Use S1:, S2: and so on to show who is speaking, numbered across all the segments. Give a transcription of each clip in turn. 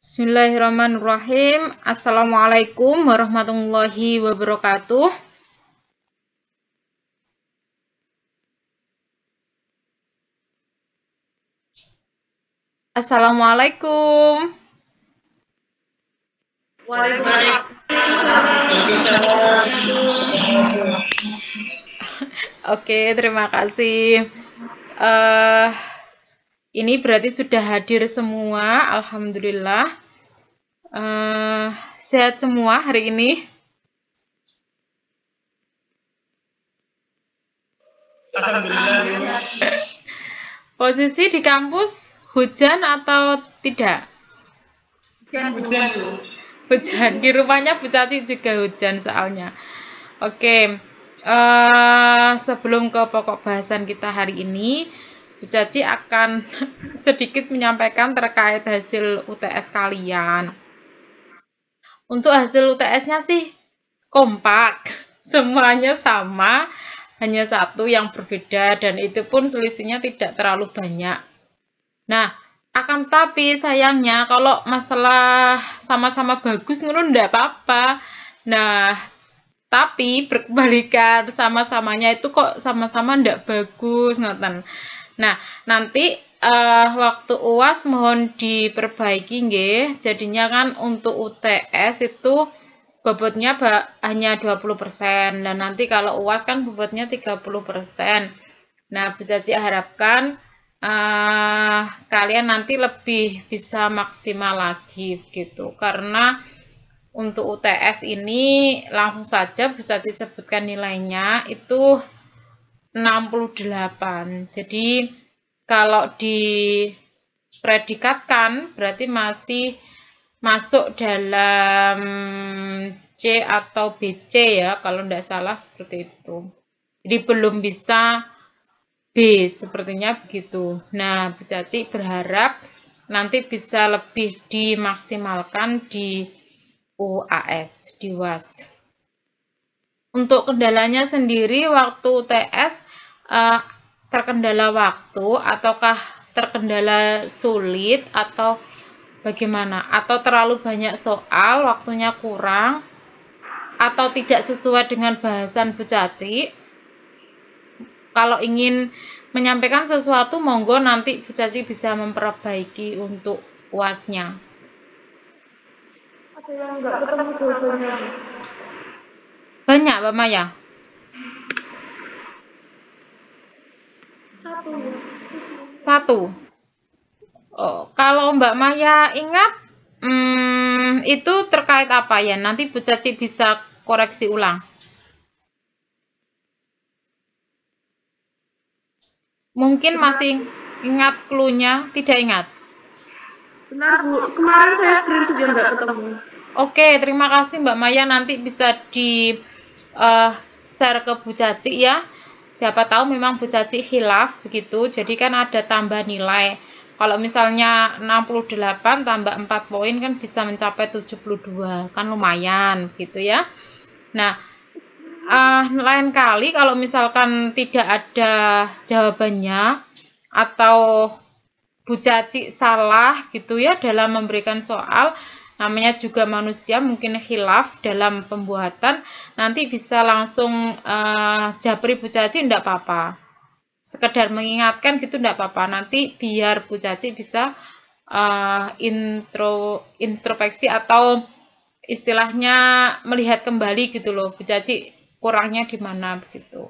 S1: Bismillahirrahmanirrahim. Assalamualaikum warahmatullahi wabarakatuh. Assalamualaikum. Oke, terima kasih. Ini berarti sudah hadir semua, alhamdulillah. Sehat semua hari ini.
S2: Alhamdulillah.
S1: Posisi di kampus hujan atau tidak?
S2: Hujan.
S1: Hujan. Di rumahnya Bu Caci juga hujan soalnya. Oke. Sebelum ke pokok bahasan kita hari ini, Bu Caci akan sedikit menyampaikan terkait hasil UTS kalian. Untuk hasil UTS-nya sih kompak, semuanya sama, hanya satu yang berbeda dan itu pun selisihnya tidak terlalu banyak. Nah, akan tapi sayangnya kalau masalah sama-sama bagus ngono ndak apa-apa. Nah, tapi berkebalikan sama-samanya itu kok sama-sama ndak bagus ngoten. Nah, nanti waktu UAS mohon diperbaiki nggih. Jadinya kan untuk UTS itu bobotnya hanya 20% dan nanti kalau UAS kan bobotnya 30%. Nah, Bu Caci harapkan kalian nanti lebih bisa maksimal lagi gitu. Karena untuk UTS ini langsung saja Bu Caci sebutkan nilainya itu 68. Jadi kalau dipredikatkan berarti masih masuk dalam C atau BC ya, kalau tidak salah seperti itu. Jadi belum bisa B, sepertinya begitu. Nah, Bu Caci berharap nanti bisa lebih dimaksimalkan di UAS, di UAS. Untuk kendalanya sendiri waktu UTS terkendala waktu ataukah terkendala sulit atau bagaimana? Atau terlalu banyak soal, waktunya kurang, atau tidak sesuai dengan bahasan Bu Caci? Kalau ingin menyampaikan sesuatu, monggo nanti Bu Caci bisa memperbaiki untuk UAS-nya.
S2: Ada yang nggak ketemu jawabannya?
S1: Banyak, Mbak Maya? Satu. Oh, kalau Mbak Maya ingat, itu terkait apa ya? Nanti Bu Caci bisa koreksi ulang. Mungkin masih ingat clue-nya, tidak ingat?
S2: Benar Bu, kemarin saya screenshot yang nggak ketemu.
S1: Oke, terima kasih Mbak Maya. Nanti bisa di share ke Bu Caci ya. Siapa tahu memang Bu Caci hilaf begitu. Jadi kan ada tambah nilai. Kalau misalnya 68 tambah 4 poin kan bisa mencapai 72. Kan lumayan gitu ya. Nah, lain kali kalau misalkan tidak ada jawabannya atau Bu Caci salah gitu ya dalam memberikan soal, namanya juga manusia mungkin khilaf dalam pembuatan, nanti bisa langsung japri Bu Caci enggak apa-apa, sekedar mengingatkan gitu enggak apa-apa, nanti biar Bu Caci bisa introspeksi atau istilahnya melihat kembali gitu loh, Bu Caci kurangnya di mana begitu.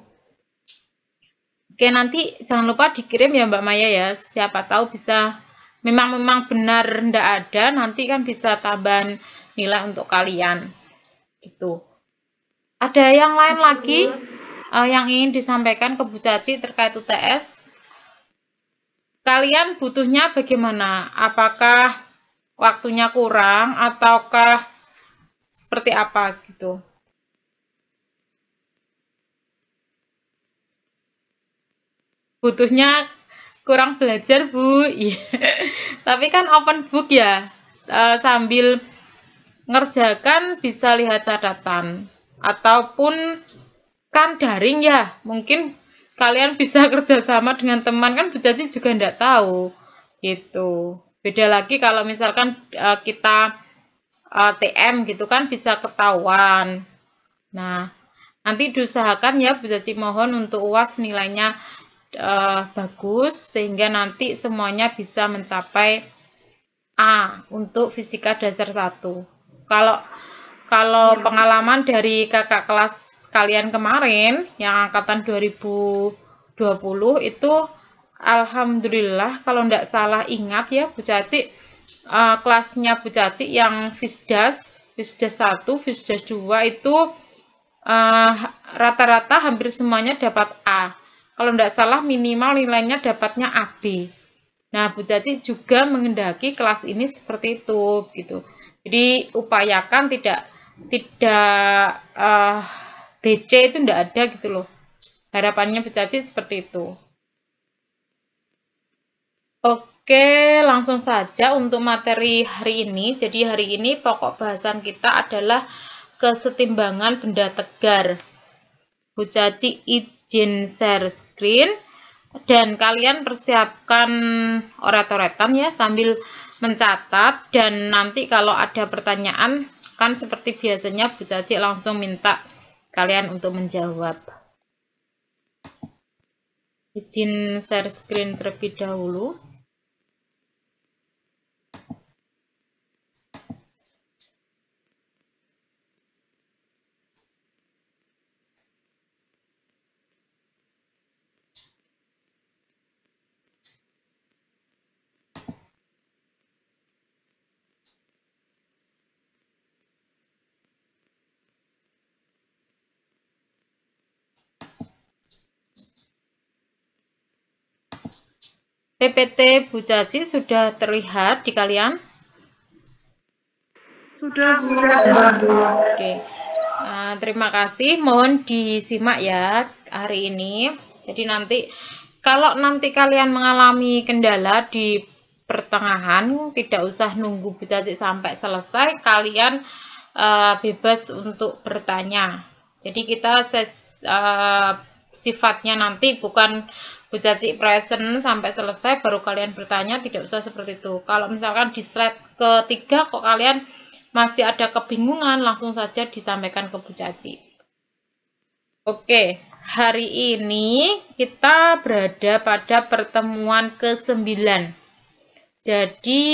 S1: Oke, nanti jangan lupa dikirim ya Mbak Maya ya, siapa tahu bisa memang benar ndak ada, nanti kan bisa tambahan nilai untuk kalian gitu. Ada yang lain lagi yang ingin disampaikan ke Bu Caci terkait UTS? Kalian butuhnya bagaimana? Apakah waktunya kurang ataukah seperti apa gitu? Butuhnya kurang belajar Bu. Tapi kan open book ya, sambil ngerjakan bisa lihat catatan ataupun kan daring ya, mungkin kalian bisa kerjasama dengan teman, kan Bu Caci juga enggak tahu gitu. Beda lagi kalau misalkan kita TM gitu kan bisa ketahuan. Nah, nanti diusahakan ya Bu Caci, mohon untuk UAS nilainya bagus sehingga nanti semuanya bisa mencapai A untuk fisika dasar 1. Kalau pengalaman dari kakak kelas kalian kemarin yang angkatan 2020 itu alhamdulillah kalau tidak salah ingat ya Bu Caci, kelasnya Bu Caci yang Fisdas 1, Fisdas 2 itu rata-rata hampir semuanya dapat A. Kalau tidak salah minimal nilainya dapatnya AB. Nah, Bu Caci juga menghendaki kelas ini seperti itu gitu. Jadi upayakan tidak BC itu tidak ada gitu loh. Harapannya Bu Caci seperti itu. Oke, langsung saja untuk materi hari ini. Jadi hari ini pokok bahasan kita adalah kesetimbangan benda tegar. Bu Caci izin share screen dan kalian persiapkan oret-oretan ya sambil mencatat, dan nanti kalau ada pertanyaan kan seperti biasanya Bu Caci langsung minta kalian untuk menjawab. Izin share screen terlebih dahulu. PPT Bu Caci sudah terlihat di kalian?
S2: Sudah, Bu.
S1: Oke. Terima kasih. Mohon disimak ya hari ini. Jadi nanti kalau nanti kalian mengalami kendala di pertengahan, tidak usah nunggu Bu Caci sampai selesai. Kalian bebas untuk bertanya. Jadi kita sifatnya nanti bukan Bu Caci present sampai selesai baru kalian bertanya, tidak usah seperti itu. Kalau misalkan di slide ketiga kok kalian masih ada kebingungan, langsung saja disampaikan ke Bu Caci. Oke, hari ini kita berada pada pertemuan ke-9. Jadi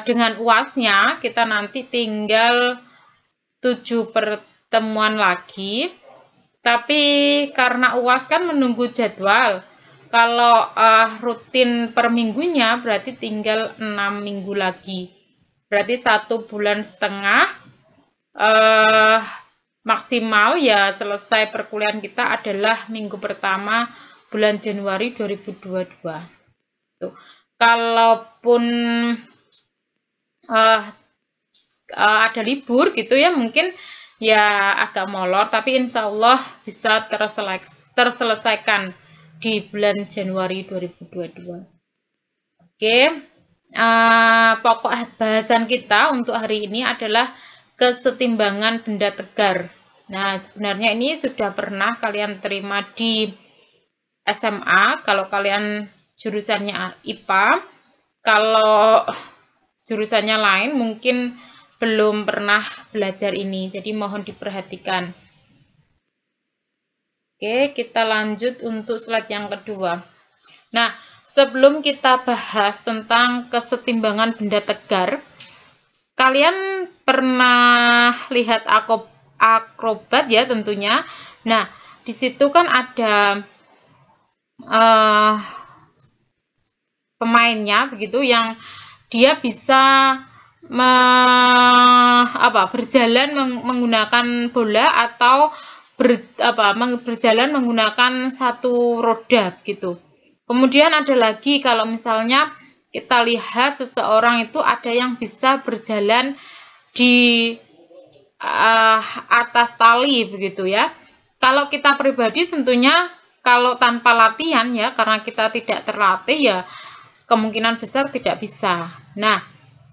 S1: dengan UASnya kita nanti tinggal 7 pertemuan lagi. Tapi karena UAS kan menunggu jadwal. Kalau rutin per minggunya berarti tinggal 6 minggu lagi. Berarti 1,5 bulan maksimal ya selesai perkuliahan kita adalah minggu pertama bulan Januari 2022. Tuh. Kalaupun ada libur gitu ya, mungkin ya agak molor, tapi insya Allah bisa terselesaikan di bulan Januari 2022. Oke, pokok bahasan kita untuk hari ini adalah kesetimbangan benda tegar. Nah, sebenarnya ini sudah pernah kalian terima di SMA, kalau kalian jurusannya IPA. Kalau jurusannya lain mungkin belum pernah belajar ini, jadi mohon diperhatikan. Oke, kita lanjut untuk slide yang kedua. Nah, sebelum kita bahas tentang kesetimbangan benda tegar, kalian pernah lihat akrobat ya tentunya. Nah, di situ kan ada pemainnya begitu yang dia bisa berjalan menggunakan bola atau berjalan menggunakan satu roda gitu. Kemudian ada lagi kalau misalnya kita lihat seseorang itu ada yang bisa berjalan di atas tali begitu ya. Kalau kita pribadi tentunya kalau tanpa latihan ya, karena kita tidak terlatih ya kemungkinan besar tidak bisa. Nah,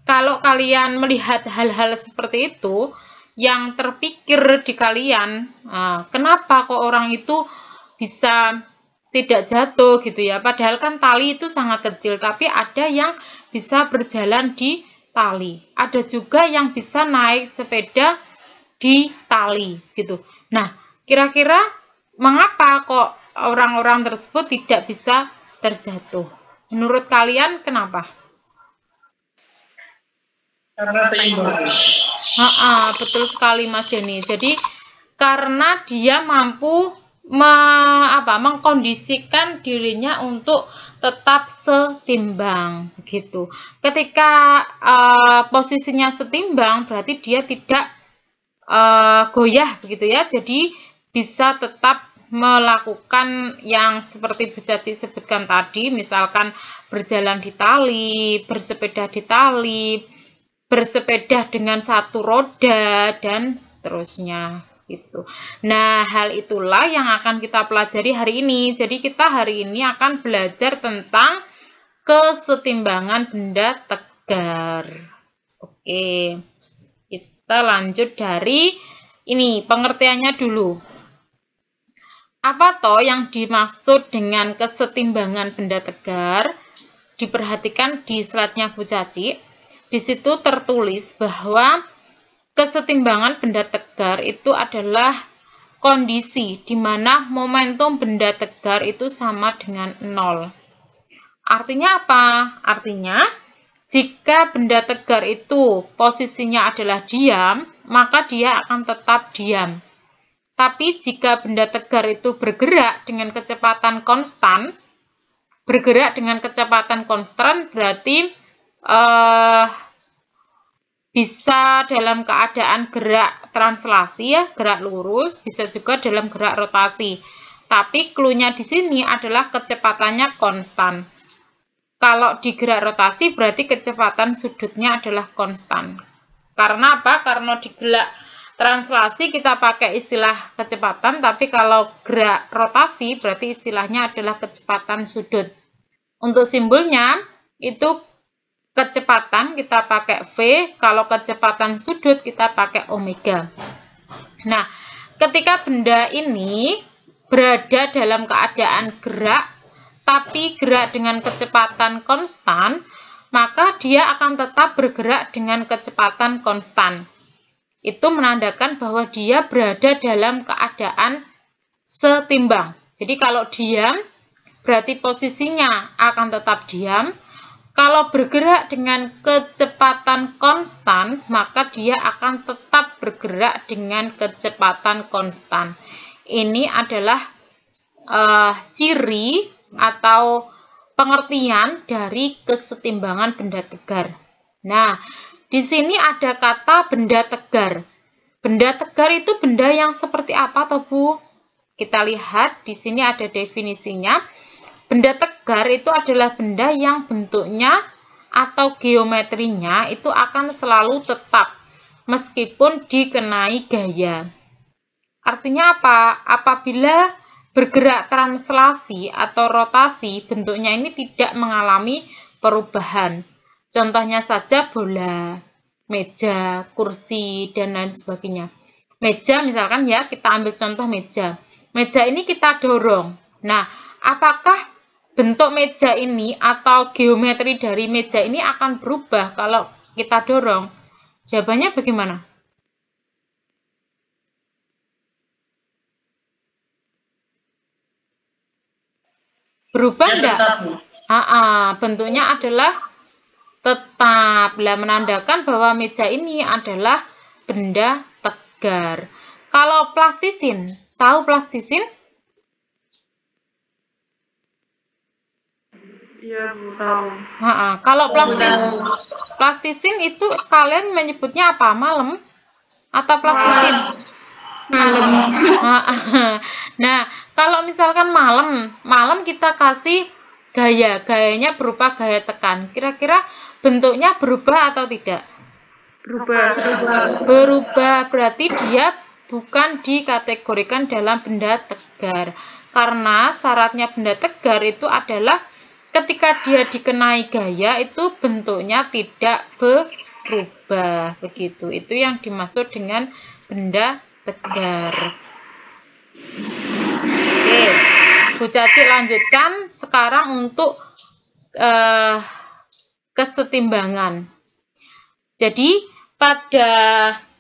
S1: kalau kalian melihat hal-hal seperti itu, yang terpikir di kalian, kenapa kok orang itu bisa tidak jatuh gitu ya. Padahal kan tali itu sangat kecil, tapi ada yang bisa berjalan di tali. Ada juga yang bisa naik sepeda di tali gitu. Nah, kira-kira mengapa kok orang-orang tersebut tidak bisa terjatuh? Menurut kalian kenapa?
S3: Karena seimbang.
S1: Betul sekali Mas Denny. Jadi karena dia mampu mengkondisikan dirinya untuk tetap setimbang begitu. Ketika posisinya setimbang berarti dia tidak goyah begitu ya. Jadi bisa tetap melakukan yang seperti Bu Caci sebutkan tadi, misalkan berjalan di tali, bersepeda di tali, bersepeda dengan satu roda, dan seterusnya gitu. Nah, hal itulah yang akan kita pelajari hari ini. Jadi kita hari ini akan belajar tentang kesetimbangan benda tegar. Oke, kita lanjut dari ini, pengertiannya dulu. Apa toh yang dimaksud dengan kesetimbangan benda tegar? Diperhatikan di slide-nya Bu Caci. Di situ tertulis bahwa kesetimbangan benda tegar itu adalah kondisi di mana momentum benda tegar itu sama dengan 0. Artinya apa? Artinya, jika benda tegar itu posisinya adalah diam, maka dia akan tetap diam. Tapi jika benda tegar itu bergerak dengan kecepatan konstan, berarti bisa dalam keadaan gerak translasi ya, gerak lurus, bisa juga dalam gerak rotasi. Tapi clue-nya di sini adalah kecepatannya konstan. Kalau di gerak rotasi berarti kecepatan sudutnya adalah konstan. Karena apa? Karena di gerak translasi kita pakai istilah kecepatan, tapi kalau gerak rotasi berarti istilahnya adalah kecepatan sudut. Untuk simbolnya itu kecepatan kita pakai V, kalau kecepatan sudut kita pakai omega. Nah, ketika benda ini berada dalam keadaan gerak, tapi gerak dengan kecepatan konstan, maka dia akan tetap bergerak dengan kecepatan konstan. Itu menandakan bahwa dia berada dalam keadaan setimbang. Jadi kalau diam, berarti posisinya akan tetap diam. Kalau bergerak dengan kecepatan konstan, maka dia akan tetap bergerak dengan kecepatan konstan. Ini adalah ciri atau pengertian dari kesetimbangan benda tegar. Nah, di sini ada kata benda tegar. Benda tegar itu benda yang seperti apa toh Bu? Kita lihat di sini ada definisinya. Benda tegar itu adalah benda yang bentuknya atau geometrinya itu akan selalu tetap meskipun dikenai gaya. Artinya apa? Apabila bergerak translasi atau rotasi, bentuknya ini tidak mengalami perubahan. Contohnya saja bola, meja, kursi, dan lain sebagainya. Meja misalkan ya, kita ambil contoh meja. Meja ini kita dorong. Nah, apakah bentuk meja ini atau geometri dari meja ini akan berubah kalau kita dorong? Jawabannya bagaimana? Berubah enggak? Bentuknya adalah tetap. Menandakan bahwa meja ini adalah benda tegar. Kalau plastisin, tahu plastisin?
S2: Iya, Bu, tahu.
S1: Kalau plastisin itu kalian menyebutnya apa? Malam atau plastisin?
S2: Malam.
S1: Nah, kalau misalkan malam kita kasih gayanya berupa gaya tekan. Kira-kira bentuknya berubah atau tidak? Berubah, berarti dia bukan dikategorikan dalam benda tegar. Karena syaratnya benda tegar itu adalah ketika dia dikenai gaya itu bentuknya tidak berubah. Begitu. Itu yang dimaksud dengan benda tegar. Oke. Bu Caci lanjutkan sekarang untuk kesetimbangan. Jadi pada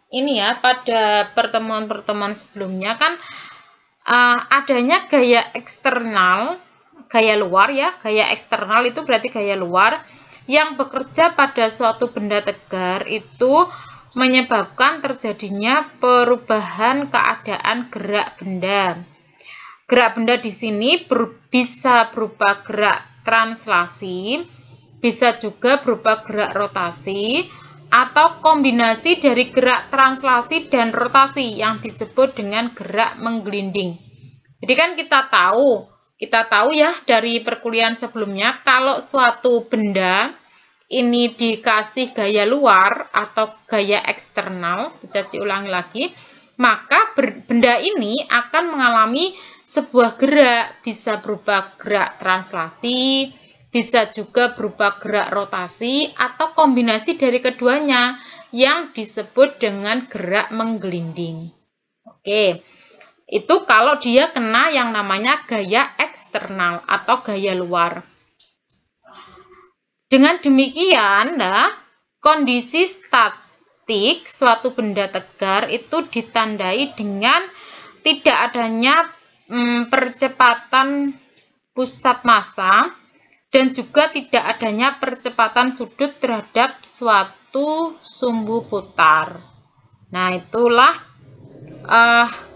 S1: ini ya, pada pertemuan-pertemuan sebelumnya kan adanya gaya eksternal, gaya luar ya, gaya eksternal itu berarti gaya luar yang bekerja pada suatu benda tegar itu menyebabkan terjadinya perubahan keadaan gerak benda. Gerak benda di sini bisa berupa gerak translasi, bisa juga berupa gerak rotasi, atau kombinasi dari gerak translasi dan rotasi yang disebut dengan gerak menggelinding. Jadi kan kita tahu ya dari perkuliahan sebelumnya kalau suatu benda ini dikasih gaya luar atau gaya eksternal, bisa diulangi lagi, maka benda ini akan mengalami sebuah gerak, bisa berupa gerak translasi, bisa juga berupa gerak rotasi, atau kombinasi dari keduanya yang disebut dengan gerak menggelinding. Oke, itu kalau dia kena yang namanya gaya eksternal atau gaya luar. Dengan demikian, kondisi statik suatu benda tegar itu ditandai dengan tidak adanya percepatan pusat massa dan juga tidak adanya percepatan sudut terhadap suatu sumbu putar. Nah, itulah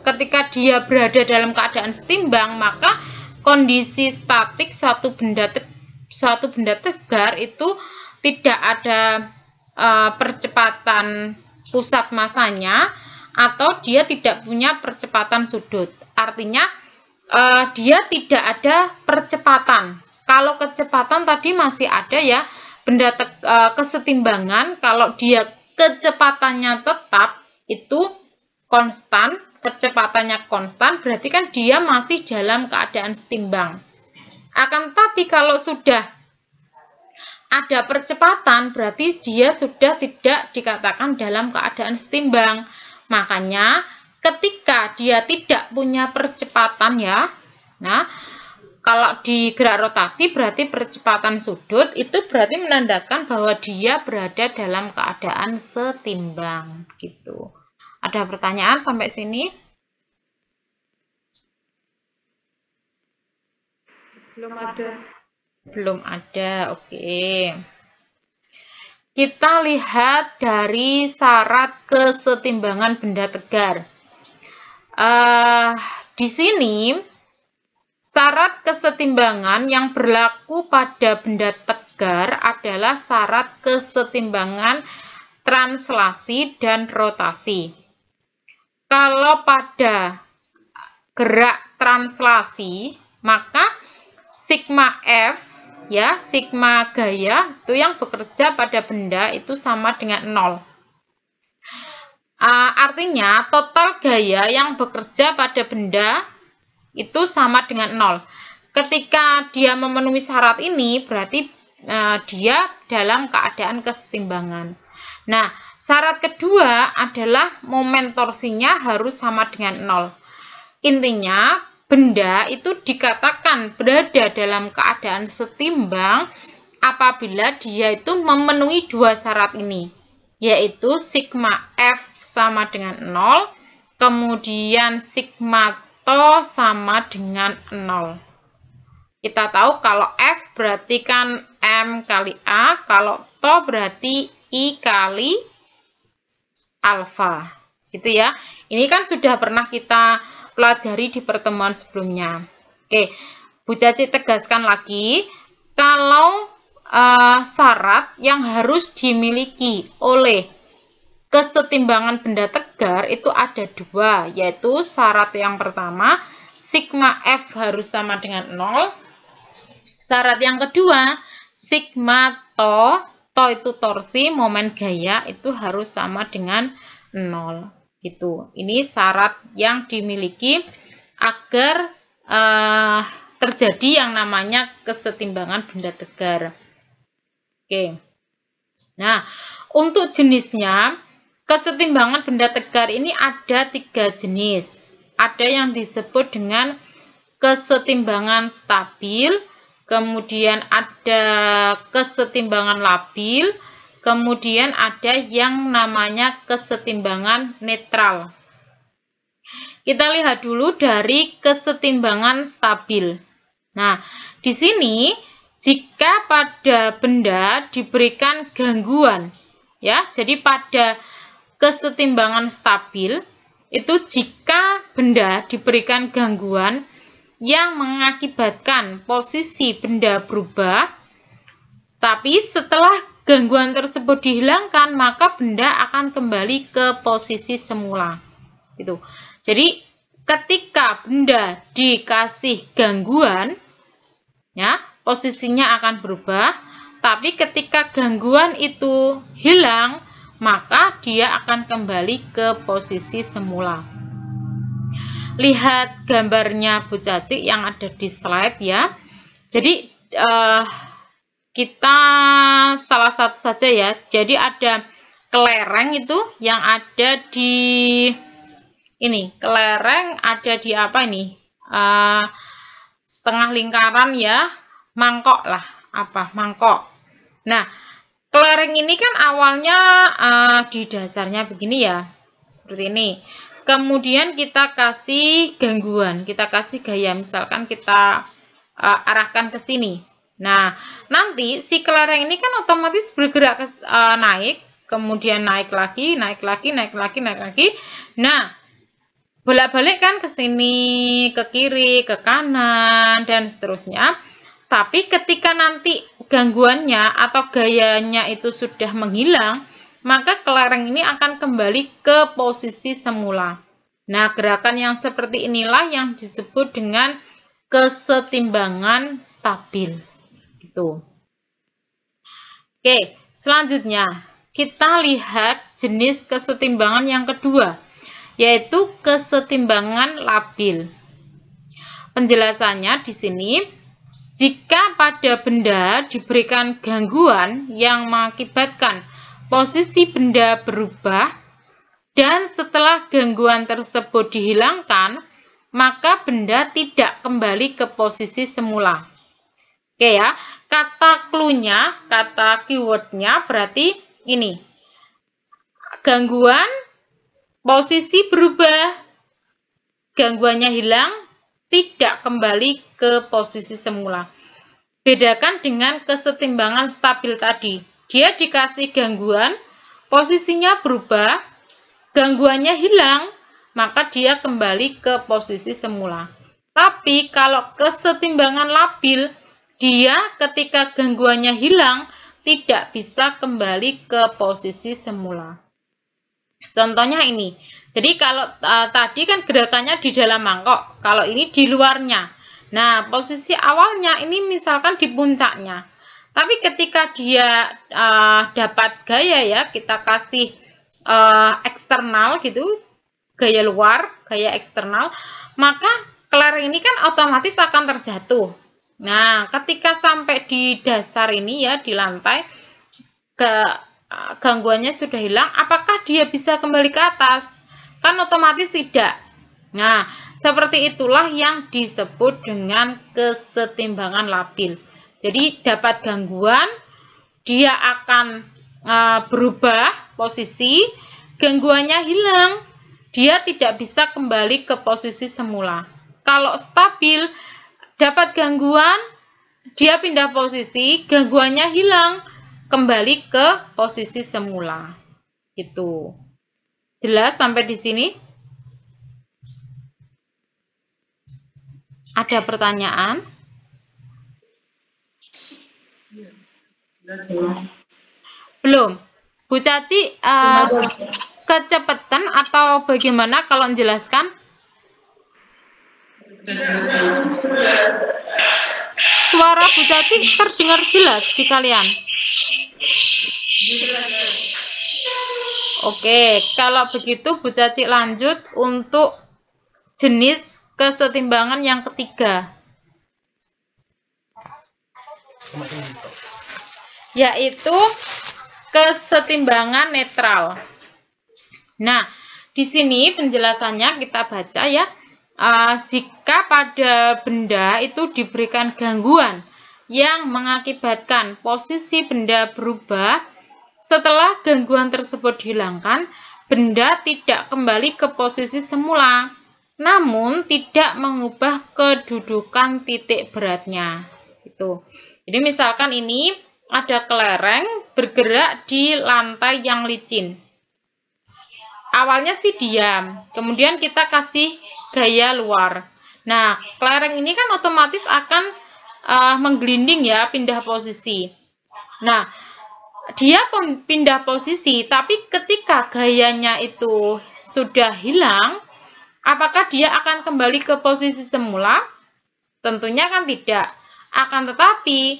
S1: ketika dia berada dalam keadaan setimbang, maka kondisi statik suatu benda tegar itu tidak ada percepatan pusat massanya atau dia tidak punya percepatan sudut. Artinya dia tidak ada percepatan. Kalau kecepatan tadi masih ada ya, benda kesetimbangan kalau dia kecepatannya tetap itu konstan, kecepatannya konstan, berarti kan dia masih dalam keadaan setimbang. Akan tetapi kalau sudah ada percepatan, berarti dia sudah tidak dikatakan dalam keadaan setimbang. Makanya ketika dia tidak punya percepatan ya, nah kalau di gerak rotasi berarti percepatan sudut, itu berarti menandakan bahwa dia berada dalam keadaan setimbang gitu. Ada pertanyaan sampai sini? Belum ada, oke. Kita lihat dari syarat kesetimbangan benda tegar. Di sini syarat kesetimbangan yang berlaku pada benda tegar adalah syarat kesetimbangan translasi dan rotasi. Kalau pada gerak translasi, maka sigma F ya, sigma gaya itu yang bekerja pada benda itu sama dengan 0. Artinya total gaya yang bekerja pada benda itu sama dengan 0. Ketika dia memenuhi syarat ini berarti dia dalam keadaan kesetimbangan. Nah, syarat kedua adalah momen torsinya harus sama dengan 0. Intinya benda itu dikatakan berada dalam keadaan setimbang apabila dia itu memenuhi dua syarat ini, yaitu sigma F sama dengan 0, kemudian sigma to sama dengan 0. Kita tahu kalau F berarti kan M kali A, kalau to berarti I kali alfa. Gitu ya. Ini kan sudah pernah kita pelajari di pertemuan sebelumnya. Oke, Bu Caci tegaskan lagi, kalau syarat yang harus dimiliki oleh kesetimbangan benda tegar itu ada dua, yaitu syarat yang pertama, sigma F harus sama dengan 0. Syarat yang kedua, sigma to itu torsi, momen gaya itu harus sama dengan 0. Gitu. Ini syarat yang dimiliki agar terjadi yang namanya kesetimbangan benda tegar. Oke. Nah, untuk jenisnya, kesetimbangan benda tegar ini ada 3 jenis. Ada yang disebut dengan kesetimbangan stabil, kemudian ada kesetimbangan labil, kemudian ada yang namanya kesetimbangan netral. Kita lihat dulu dari kesetimbangan stabil. Nah, di sini jika pada benda diberikan gangguan, ya, jadi pada kesetimbangan stabil itu jika benda diberikan gangguan yang mengakibatkan posisi benda berubah, tapi setelah gangguan tersebut dihilangkan, maka benda akan kembali ke posisi semula. Gitu. Jadi ketika benda dikasih gangguan, ya, posisinya akan berubah, tapi ketika gangguan itu hilang, maka dia akan kembali ke posisi semula. Lihat gambarnya Bu Caci yang ada di slide ya. Jadi kita salah satu saja ya. Jadi ada kelereng itu yang ada di ini, kelereng ada di apa ini? Setengah lingkaran ya, mangkok lah, apa? Mangkok. Nah, kelereng ini kan awalnya di dasarnya begini ya, seperti ini. Kemudian kita kasih gangguan, kita kasih gaya, misalkan kita arahkan ke sini. Nah, nanti si kelereng ini kan otomatis bergerak ke naik, kemudian naik lagi, naik lagi, naik lagi, naik lagi. Nah, bolak-balik kan ke sini, ke kiri, ke kanan, dan seterusnya. Tapi ketika nanti gangguannya atau gayanya itu sudah menghilang, maka kelereng ini akan kembali ke posisi semula. Nah, gerakan yang seperti inilah yang disebut dengan kesetimbangan stabil. Gitu. Oke, selanjutnya kita lihat jenis kesetimbangan yang kedua, yaitu kesetimbangan labil. Penjelasannya di sini, jika pada benda diberikan gangguan yang mengakibatkan posisi benda berubah dan setelah gangguan tersebut dihilangkan, maka benda tidak kembali ke posisi semula. Oke ya, kata clue-nya, kata keyword-nya berarti ini. Gangguan, posisi berubah, gangguannya hilang, tidak kembali ke posisi semula. Bedakan dengan kesetimbangan stabil tadi. Dia dikasih gangguan, posisinya berubah, gangguannya hilang, maka dia kembali ke posisi semula. Tapi kalau kesetimbangan labil, dia ketika gangguannya hilang, tidak bisa kembali ke posisi semula. Contohnya ini. Jadi kalau tadi kan gerakannya di dalam mangkok, kalau ini di luarnya. Nah, posisi awalnya ini misalkan di puncaknya. Tapi ketika dia dapat gaya ya, kita kasih eksternal gitu, gaya luar, gaya eksternal, maka kelereng ini kan otomatis akan terjatuh. Nah, ketika sampai di dasar ini ya, di lantai, gangguannya sudah hilang, apakah dia bisa kembali ke atas? Kan otomatis tidak. Nah, seperti itulah yang disebut dengan kesetimbangan labil. Jadi dapat gangguan, dia akan berubah posisi, gangguannya hilang, dia tidak bisa kembali ke posisi semula. Kalau stabil, dapat gangguan, dia pindah posisi, gangguannya hilang, kembali ke posisi semula. Gitu. Jelas sampai di sini? Ada pertanyaan? Belum. Bu Caci, kecepatan atau bagaimana kalau menjelaskan? Suara Bu Caci terdengar jelas di kalian? Oke, kalau begitu Bu Caci lanjut untuk jenis kesetimbangan yang ketiga, yaitu kesetimbangan netral. Nah, di sini penjelasannya kita baca ya. jika pada benda itu diberikan gangguan yang mengakibatkan posisi benda berubah, setelah gangguan tersebut dihilangkan, benda tidak kembali ke posisi semula, namun tidak mengubah kedudukan titik beratnya. Gitu. Jadi misalkan ini ada kelereng bergerak di lantai yang licin. Awalnya sih diam, kemudian kita kasih gaya luar. Nah, kelereng ini kan otomatis akan menggelinding ya, pindah posisi. Nah, dia pindah posisi, tapi ketika gayanya itu sudah hilang, apakah dia akan kembali ke posisi semula? Tentunya kan tidak. Akan tetapi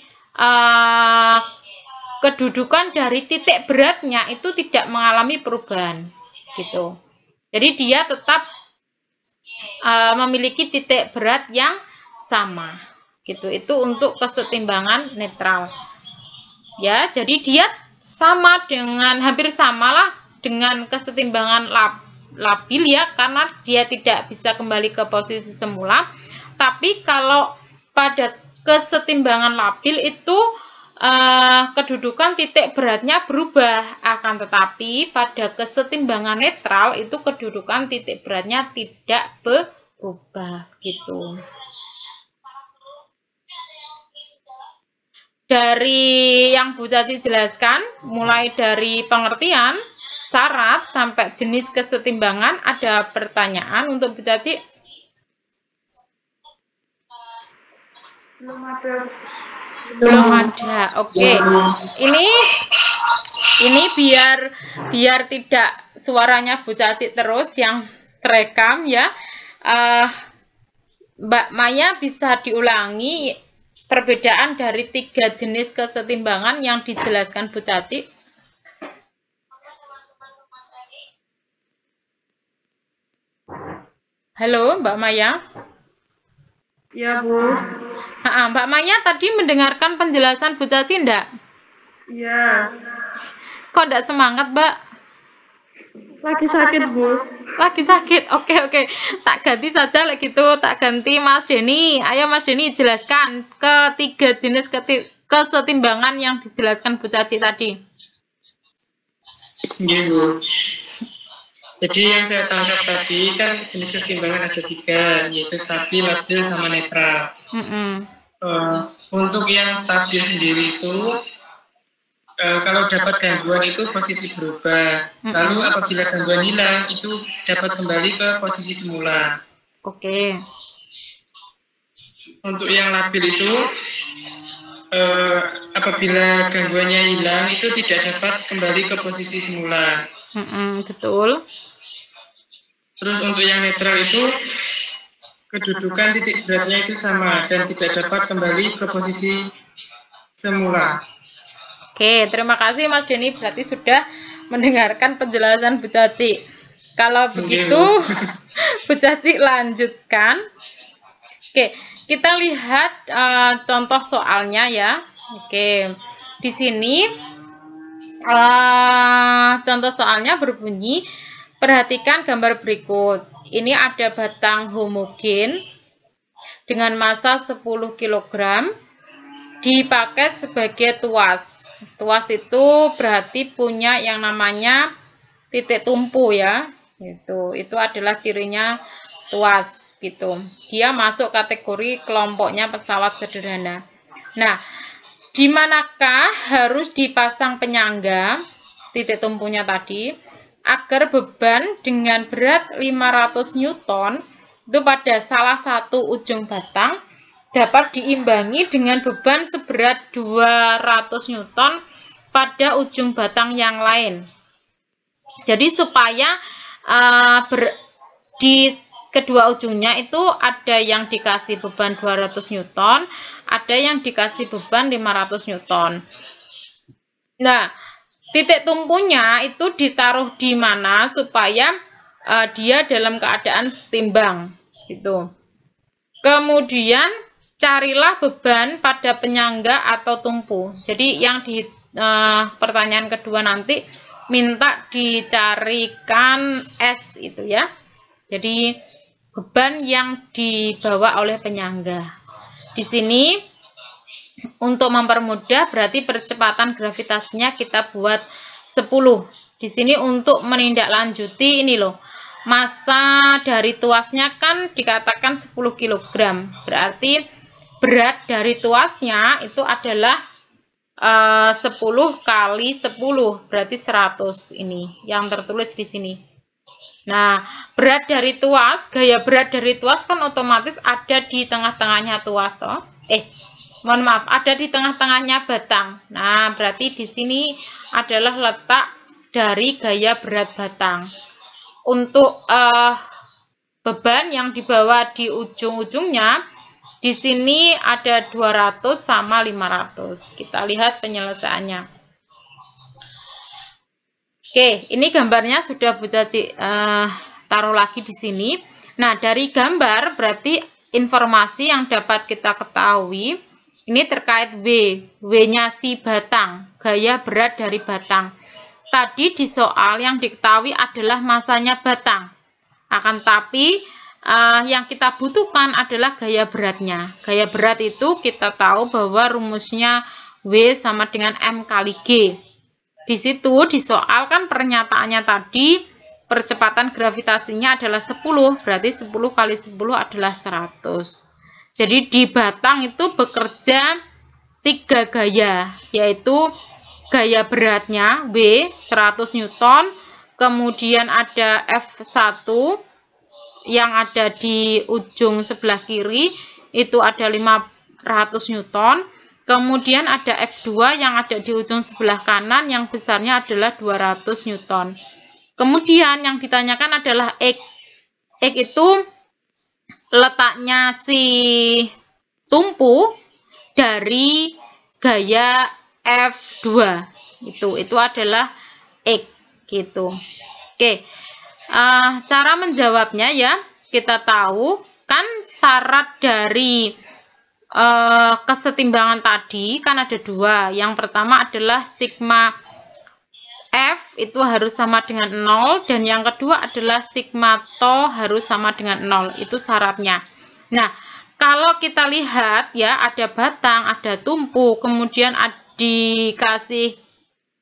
S1: kedudukan dari titik beratnya itu tidak mengalami perubahan, gitu. Jadi dia tetap memiliki titik berat yang sama, gitu. Itu untuk kesetimbangan netral. Ya, jadi dia sama dengan, hampir samalah dengan kesetimbangan labil ya, karena dia tidak bisa kembali ke posisi semula. Tapi kalau pada kesetimbangan labil itu kedudukan titik beratnya berubah, akan tetapi pada kesetimbangan netral itu kedudukan titik beratnya tidak berubah, gitu. Dari yang Bu Caci jelaskan, mulai dari pengertian, syarat, sampai jenis kesetimbangan, ada pertanyaan untuk Bu Caci?
S2: Belum ada.
S1: Belum ada. Oke. Ini biar tidak suaranya Bu Caci terus yang terekam ya. Mbak Maya bisa diulangi perbedaan dari 3 jenis kesetimbangan yang dijelaskan Bu Caci? Halo, Mbak Maya?
S2: Ya, Bu.
S1: Mbak Maya tadi mendengarkan penjelasan Bu Caci enggak?
S2: Ya.
S1: Kok enggak semangat, Mbak?
S2: Lagi sakit, Bu.
S1: Lagi sakit. Oke. Tak ganti saja lagi gitu. Tak ganti Mas Denny. Ayo Mas Denny jelaskan ketiga jenis kesetimbangan yang dijelaskan Bu Caci tadi.
S3: Iya, Bu. Jadi yang saya tangkap tadi kan jenis kesetimbangan ada 3, yaitu stabil, labil, sama netral. Untuk yang stabil sendiri itu, kalau dapat gangguan itu posisi berubah. Lalu apabila gangguan hilang, itu dapat kembali ke posisi semula.
S1: Oke.
S3: Untuk yang labil itu, apabila gangguannya hilang, itu tidak dapat kembali ke posisi semula.
S1: Betul.
S3: Terus untuk yang netral itu, kedudukan titik beratnya itu sama dan tidak dapat kembali ke posisi semula.
S1: Oke, terima kasih Mas Denny, berarti sudah mendengarkan penjelasan Bu Caci. Kalau begitu, Bu Caci lanjutkan. Oke, kita lihat contoh soalnya ya. Oke, di sini contoh soalnya berbunyi, perhatikan gambar berikut. Ini ada batang homogen dengan massa 10 kg dipakai sebagai tuas. Tuas itu berarti punya yang namanya titik tumpu ya. Itu adalah cirinya tuas gitu. Dia masuk kategori kelompoknya pesawat sederhana. Nah, di manakah harus dipasang penyangga titik tumpunya tadi agar beban dengan berat 500 Newton itu pada salah satu ujung batang dapat diimbangi dengan beban seberat 200 Newton pada ujung batang yang lain. Jadi supaya di kedua ujungnya itu ada yang dikasih beban 200 Newton, ada yang dikasih beban 500 Newton. Nah, titik tumpunya itu ditaruh di mana supaya dia dalam keadaan setimbang gitu. Kemudian carilah beban pada penyangga atau tumpu. Jadi yang di pertanyaan kedua nanti minta dicarikan S itu ya. Jadi beban yang dibawa oleh penyangga. Di sini untuk mempermudah berarti percepatan gravitasinya kita buat 10. Di sini untuk menindaklanjuti ini loh. Massa dari tuasnya kan dikatakan 10 kg. Berarti berat dari tuasnya itu adalah 10 kali 10, berarti 100 ini yang tertulis di sini. Nah, berat dari tuas, gaya berat dari tuas kan otomatis ada di tengah-tengahnya tuas toh. Mohon maaf, ada di tengah-tengahnya batang. Nah, berarti di sini adalah letak dari gaya berat batang. Untuk beban yang dibawa di ujung-ujungnya, di sini ada 200 sama 500. Kita lihat penyelesaiannya. Oke, ini gambarnya sudah Bu Caci taruh lagi di sini. Nah, dari gambar berarti informasi yang dapat kita ketahui ini terkait W-nya si batang, gaya berat dari batang. Tadi di soal yang diketahui adalah masanya batang. Akan tapi yang kita butuhkan adalah gaya beratnya. Gaya berat itu kita tahu bahwa rumusnya W sama dengan M kali G. Di situ di soal kan pernyataannya tadi percepatan gravitasinya adalah 10. Berarti 10 kali 10 adalah 100. Jadi di batang itu bekerja 3 gaya, yaitu gaya beratnya W 100 Newton, kemudian ada F1 yang ada di ujung sebelah kiri itu ada 500 Newton, kemudian ada F2 yang ada di ujung sebelah kanan yang besarnya adalah 200 Newton. Kemudian yang ditanyakan adalah X. X itu letaknya si tumpu dari gaya F2 itu adalah X gitu. Oke, cara menjawabnya ya kita tahu kan syarat dari kesetimbangan tadi kan ada 2. Yang pertama adalah sigma F itu harus sama dengan 0 dan yang kedua adalah sigma to harus sama dengan 0. Itu syaratnya. Nah, kalau kita lihat ya ada batang, ada tumpu, kemudian dikasih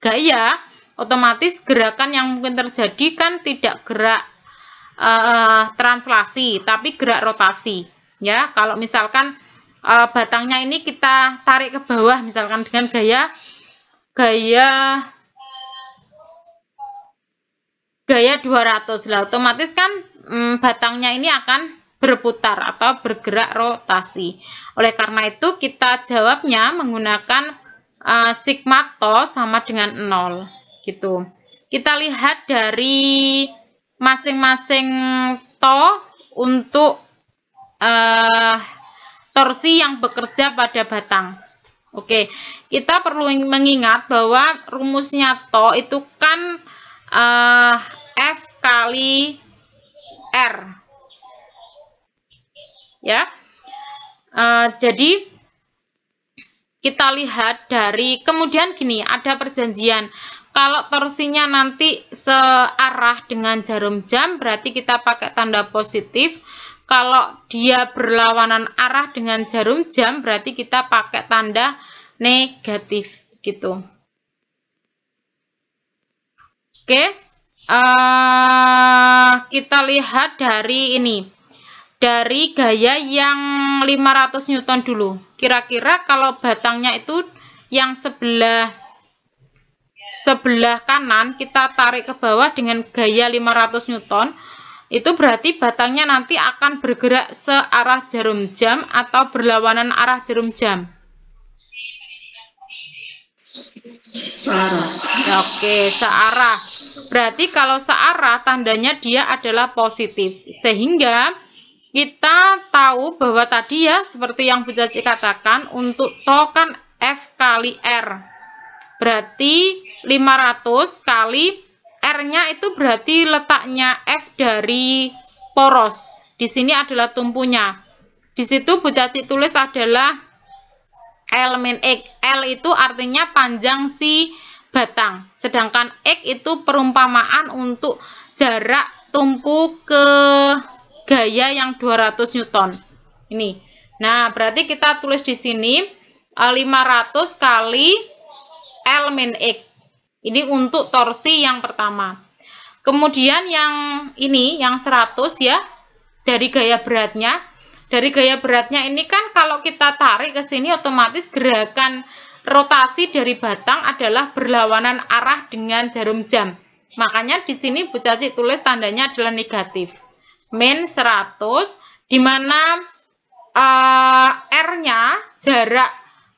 S1: gaya, otomatis gerakan yang mungkin terjadi kan tidak gerak translasi, tapi gerak rotasi. Ya, kalau misalkan batangnya ini kita tarik ke bawah, misalkan dengan gaya 200 lah, otomatis kan batangnya ini akan berputar atau bergerak rotasi. Oleh karena itu kita jawabnya menggunakan sigma to sama dengan 0 gitu. Kita lihat dari masing-masing to untuk torsi yang bekerja pada batang. Oke, kita perlu mengingat bahwa rumusnya to itu kan F kali R. Ya, jadi kita lihat dari kemudian gini, ada perjanjian kalau torsinya nanti searah dengan jarum jam berarti kita pakai tanda positif, kalau dia berlawanan arah dengan jarum jam berarti kita pakai tanda negatif gitu. Oke, kita lihat dari ini. Dari gaya yang 500 Newton dulu. Kira-kira kalau batangnya itu yang sebelah kanan kita tarik ke bawah dengan gaya 500 Newton, itu berarti batangnya nanti akan bergerak searah jarum jam atau berlawanan arah jarum jam.
S3: Searah.
S1: Oke, searah. Berarti kalau searah tandanya dia adalah positif. Sehingga kita tahu bahwa tadi ya seperti yang Bu Caci katakan untuk to kan F kali R. Berarti 500 kali R-nya itu berarti letaknya F dari poros. Di sini adalah tumpunya. Di situ Bu Caci tulis adalah L min X. L itu artinya panjang si batang. Sedangkan X itu perumpamaan untuk jarak tumpu ke gaya yang 200 Newton. Ini. Nah, berarti kita tulis di sini 500 kali L min X. Ini untuk torsi yang pertama. Kemudian yang ini, yang 100 ya, dari gaya beratnya. Dari gaya beratnya ini kan kalau kita tarik ke sini otomatis gerakan rotasi dari batang adalah berlawanan arah dengan jarum jam. Makanya di sini Bu Caci tulis tandanya adalah negatif. Min 100, di mana R-nya jarak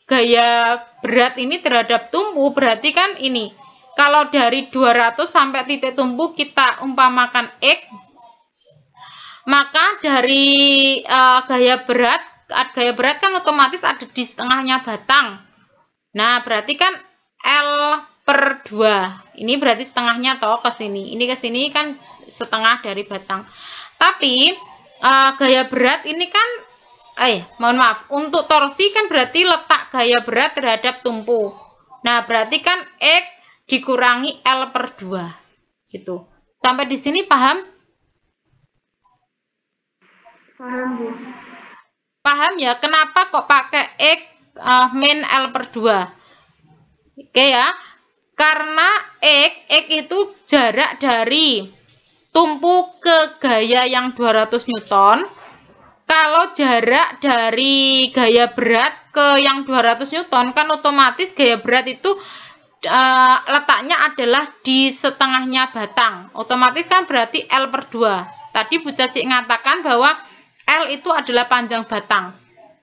S1: gaya berat ini terhadap tumpu, berarti kan ini. Kalau dari 200 sampai titik tumpu kita umpamakan X, maka dari gaya berat kan otomatis ada di setengahnya batang. Nah, berarti kan L per 2. Ini berarti setengahnya toh ke sini. Ini ke sini kan setengah dari batang. Tapi gaya berat ini kan mohon maaf, untuk torsi kan berarti letak gaya berat terhadap tumpu. Nah, berarti kan X dikurangi L per 2. Gitu. Sampai di sini paham?
S2: Paham, Bu.
S1: Paham ya, kenapa kok pakai X min L per 2? Oke ya. Karena X itu jarak dari tumpu ke gaya yang 200 Newton. Kalau jarak dari gaya berat ke yang 200 Newton, kan otomatis gaya berat itu letaknya adalah di setengahnya batang. Otomatis kan berarti L per 2. Tadi Bu Caci mengatakan bahwa L itu adalah panjang batang.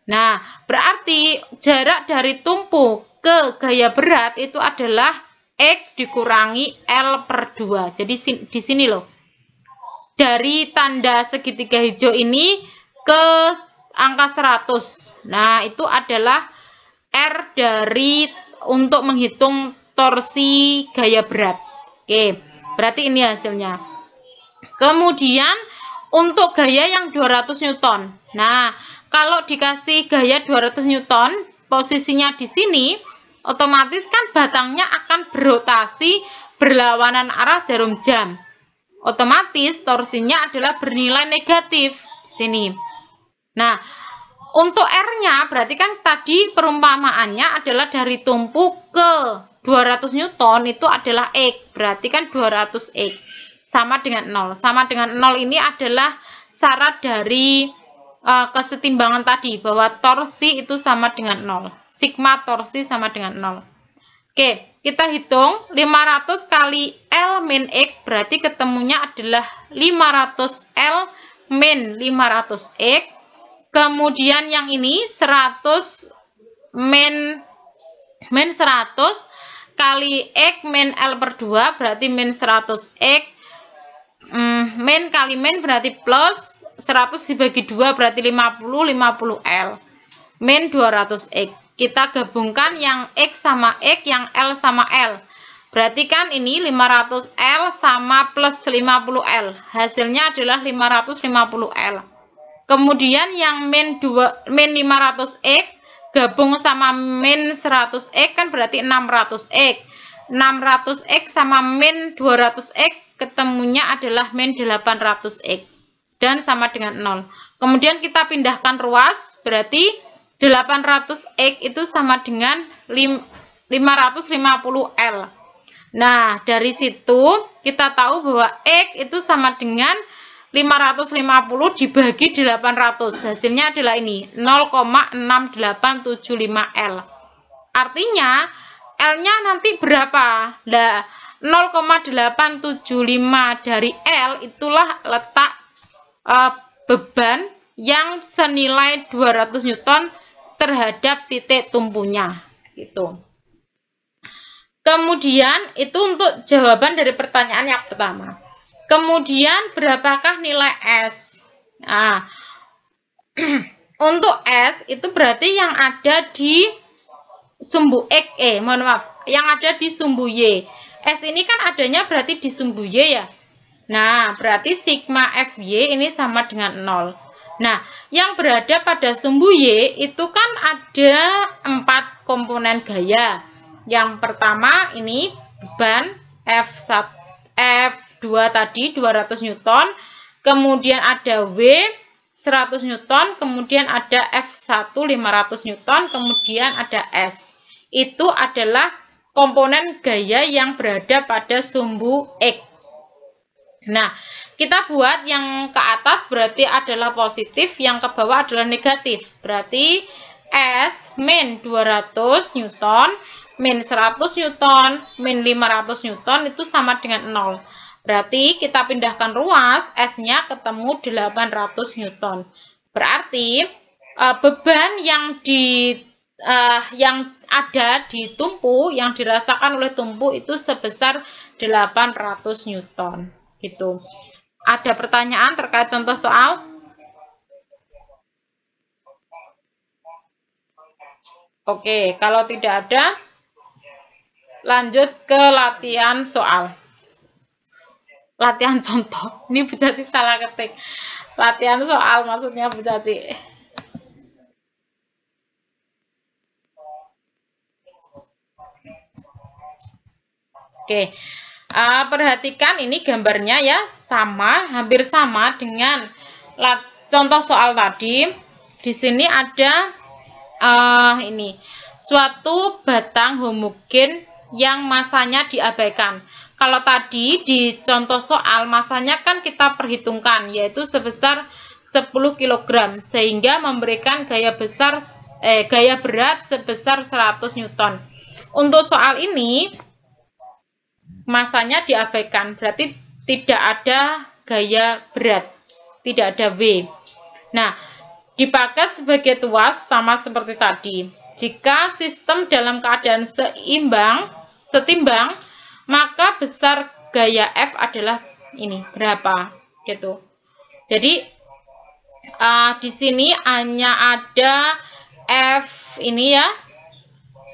S1: Nah, berarti jarak dari tumpu ke gaya berat itu adalah X dikurangi L per 2. Jadi di sini loh. Dari tanda segitiga hijau ini ke angka 100. Nah, itu adalah R dari untuk menghitung torsi gaya berat. Oke, berarti ini hasilnya. Kemudian untuk gaya yang 200 Newton. Nah, kalau dikasih gaya 200 Newton, posisinya di sini, otomatis kan batangnya akan berotasi berlawanan arah jarum jam. Otomatis torsinya adalah bernilai negatif di sini. Nah, untuk R-nya berarti kan tadi perumpamaannya adalah dari tumpu ke 200 Newton itu adalah X. Berarti kan 200 X sama dengan 0. Sama dengan 0 ini adalah syarat dari kesetimbangan tadi, bahwa torsi itu sama dengan 0. Sigma torsi sama dengan 0. Oke, kita hitung 500 kali L min X berarti ketemunya adalah 500 L min 500 X. Kemudian yang ini 100 min 100 kali X min L per 2 berarti min 100 X. Min kali min berarti plus 100 dibagi 2 berarti 50 L. Min 200 X. Kita gabungkan yang X sama X, yang L sama L. Berarti kan ini 500 L sama plus 50 L. Hasilnya adalah 550 L. Kemudian yang min 500 X gabung sama min 100 X kan berarti 600 X. 600 X sama min 200 X ketemunya adalah min 800 X. Dan sama dengan 0. Kemudian kita pindahkan ruas, berarti 800 X itu sama dengan 550 L. Nah, dari situ kita tahu bahwa X itu sama dengan 550 dibagi 800. Hasilnya adalah ini, 0,6875 L. Artinya, L-nya nanti berapa? Nah, 0,875 dari L itulah letak beban yang senilai 200 Newton terhadap titik tumpunya. Gitu. Kemudian, itu untuk jawaban dari pertanyaan yang pertama. Kemudian berapakah nilai S? Nah, untuk S itu berarti yang ada di sumbu X, mohon maaf, yang ada di sumbu Y. S ini kan adanya berarti di sumbu Y ya. Nah, berarti sigma FY ini sama dengan 0. Nah, yang berada pada sumbu Y itu kan ada 4 komponen gaya. Yang pertama ini beban F2 tadi 200 Newton, kemudian ada W 100 Newton, kemudian ada F1 500 Newton, kemudian ada S. Itu adalah komponen gaya yang berada pada sumbu X. Nah, kita buat yang ke atas berarti adalah positif, yang ke bawah adalah negatif. Berarti S min 200 Newton, min 100 Newton, min 500 Newton itu sama dengan 0. Berarti kita pindahkan ruas, S-nya ketemu 800 Newton. Berarti beban yang ada di tumpu, yang dirasakan oleh tumpu itu sebesar 800 Newton. Gitu. Ada pertanyaan terkait contoh soal? Oke, kalau tidak ada, lanjut ke latihan soal. Latihan contoh. Ini Bu Caci salah ketik. Latihan soal maksudnya Bu Caci. Oke. Perhatikan ini gambarnya ya, hampir sama dengan contoh soal tadi. Di sini ada ini suatu batang homogen yang masanya diabaikan. Kalau tadi di contoh soal masanya kan kita perhitungkan, yaitu sebesar 10 kg sehingga memberikan gaya berat sebesar 100 Newton. Untuk soal ini masanya diabaikan, berarti tidak ada gaya berat, tidak ada W. Nah, dipakai sebagai tuas sama seperti tadi. Jika sistem dalam keadaan setimbang, maka besar gaya F adalah ini berapa, gitu. Jadi di sini hanya ada F ini ya.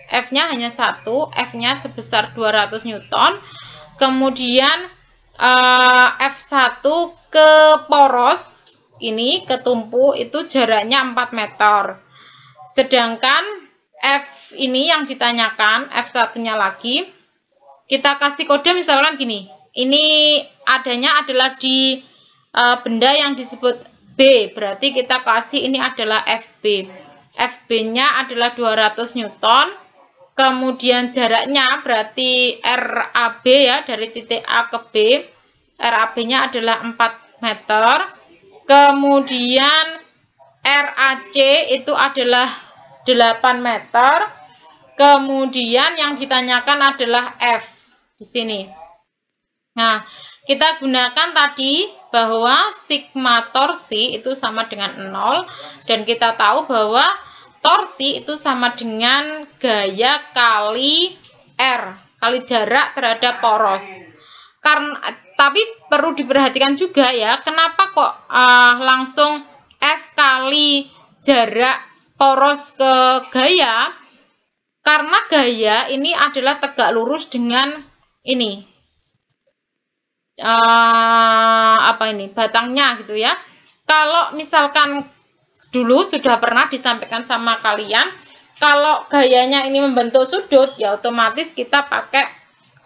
S1: F-nya hanya 1, F-nya sebesar 200 Newton. Kemudian F1 ke poros ini, ke tumpu itu jaraknya 4 meter. Sedangkan F ini yang ditanyakan, F1-nya lagi, kita kasih kode misalkan gini. Ini adanya adalah di benda yang disebut B, berarti kita kasih ini adalah FB. FB-nya adalah 200 Newton. Kemudian jaraknya berarti RAB ya, dari titik A ke B. RAB-nya adalah 4 meter. Kemudian RAC itu adalah 8 meter. Kemudian yang ditanyakan adalah F di sini. Nah, kita gunakan tadi bahwa sigma torsi itu sama dengan 0, dan kita tahu bahwa torsi itu sama dengan gaya kali R, kali jarak terhadap poros. Tapi perlu diperhatikan juga ya, kenapa kok langsung F kali jarak poros ke gaya? Karena gaya ini adalah tegak lurus dengan ini, batangnya gitu ya. Kalau misalkan dulu sudah pernah disampaikan sama kalian, kalau gayanya ini membentuk sudut, ya otomatis kita pakai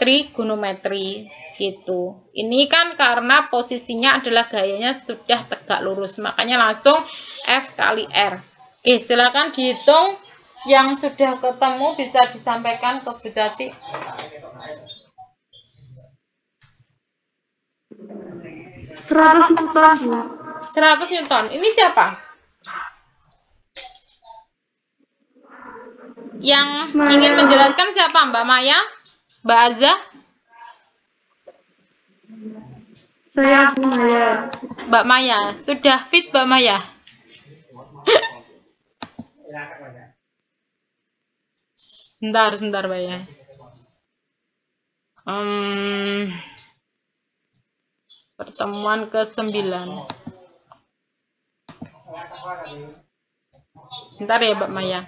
S1: trigonometri gitu. Ini kan karena posisinya adalah gayanya sudah tegak lurus, makanya langsung F kali R. Oke, silakan dihitung yang sudah ketemu, bisa disampaikan ke Bu Caci.
S2: 100 Newton.
S1: 100 Newton. Ini siapa? Yang ingin menjelaskan siapa? Mbak Maya? Mbak Azza?
S2: Saya Bu Maya.
S1: Mbak Maya, sudah fit Mbak Maya? Bentar Mbak ya. Pertemuan ke-9. Bentar ya Mbak Maya.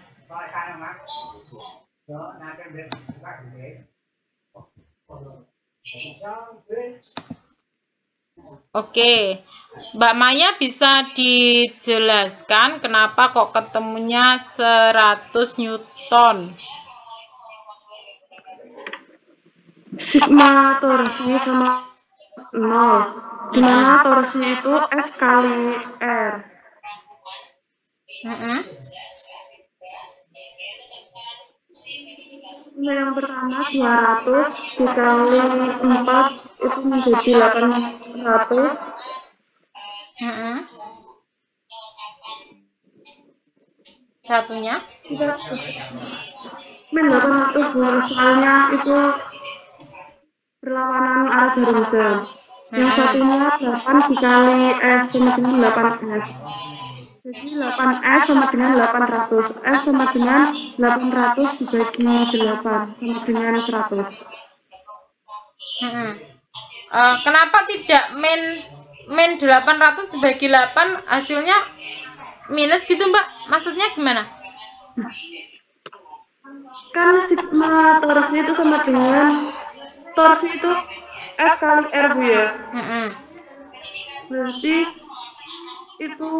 S1: Oke, Mbak Maya bisa dijelaskan kenapa kok ketemunya 100 Newton?
S2: Sigma torsi sama 0. di mana torsi itu F kali R. Yang pertama 200 dikali 4 itu menjadi 800.
S1: Satunya?
S2: Min 800 soalnya itu berlawanan arah jarum jam. Yang satunya 8 dikali F sama dengan 8F. Jadi 8F sama dengan 800. F sama dengan 800 dibagi 8 sama dengan 100.
S1: Kenapa tidak min 800 dibagi 8 hasilnya minus gitu Mbak? Maksudnya gimana?
S2: Kan sigma torsi itu sama dengan torsi itu F kali R Bu ya. Berarti itu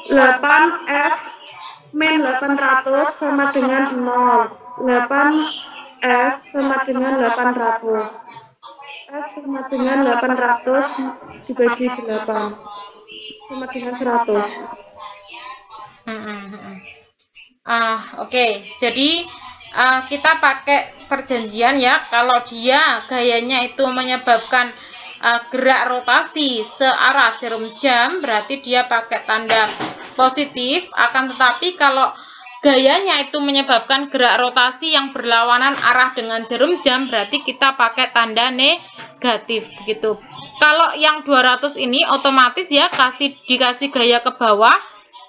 S2: 8F min 800 sama dengan 0. 8F sama dengan 800. F sama dengan 800 dibagi 8 sama dengan 100.
S1: Oke. Jadi kita pakai perjanjian ya, kalau dia gayanya itu menyebabkan gerak rotasi searah jarum jam, berarti dia pakai tanda positif. Akan tetapi kalau gayanya itu menyebabkan gerak rotasi yang berlawanan arah dengan jarum jam, berarti kita pakai tanda negatif begitu. Kalau yang 200 ini otomatis ya dikasih gaya ke bawah.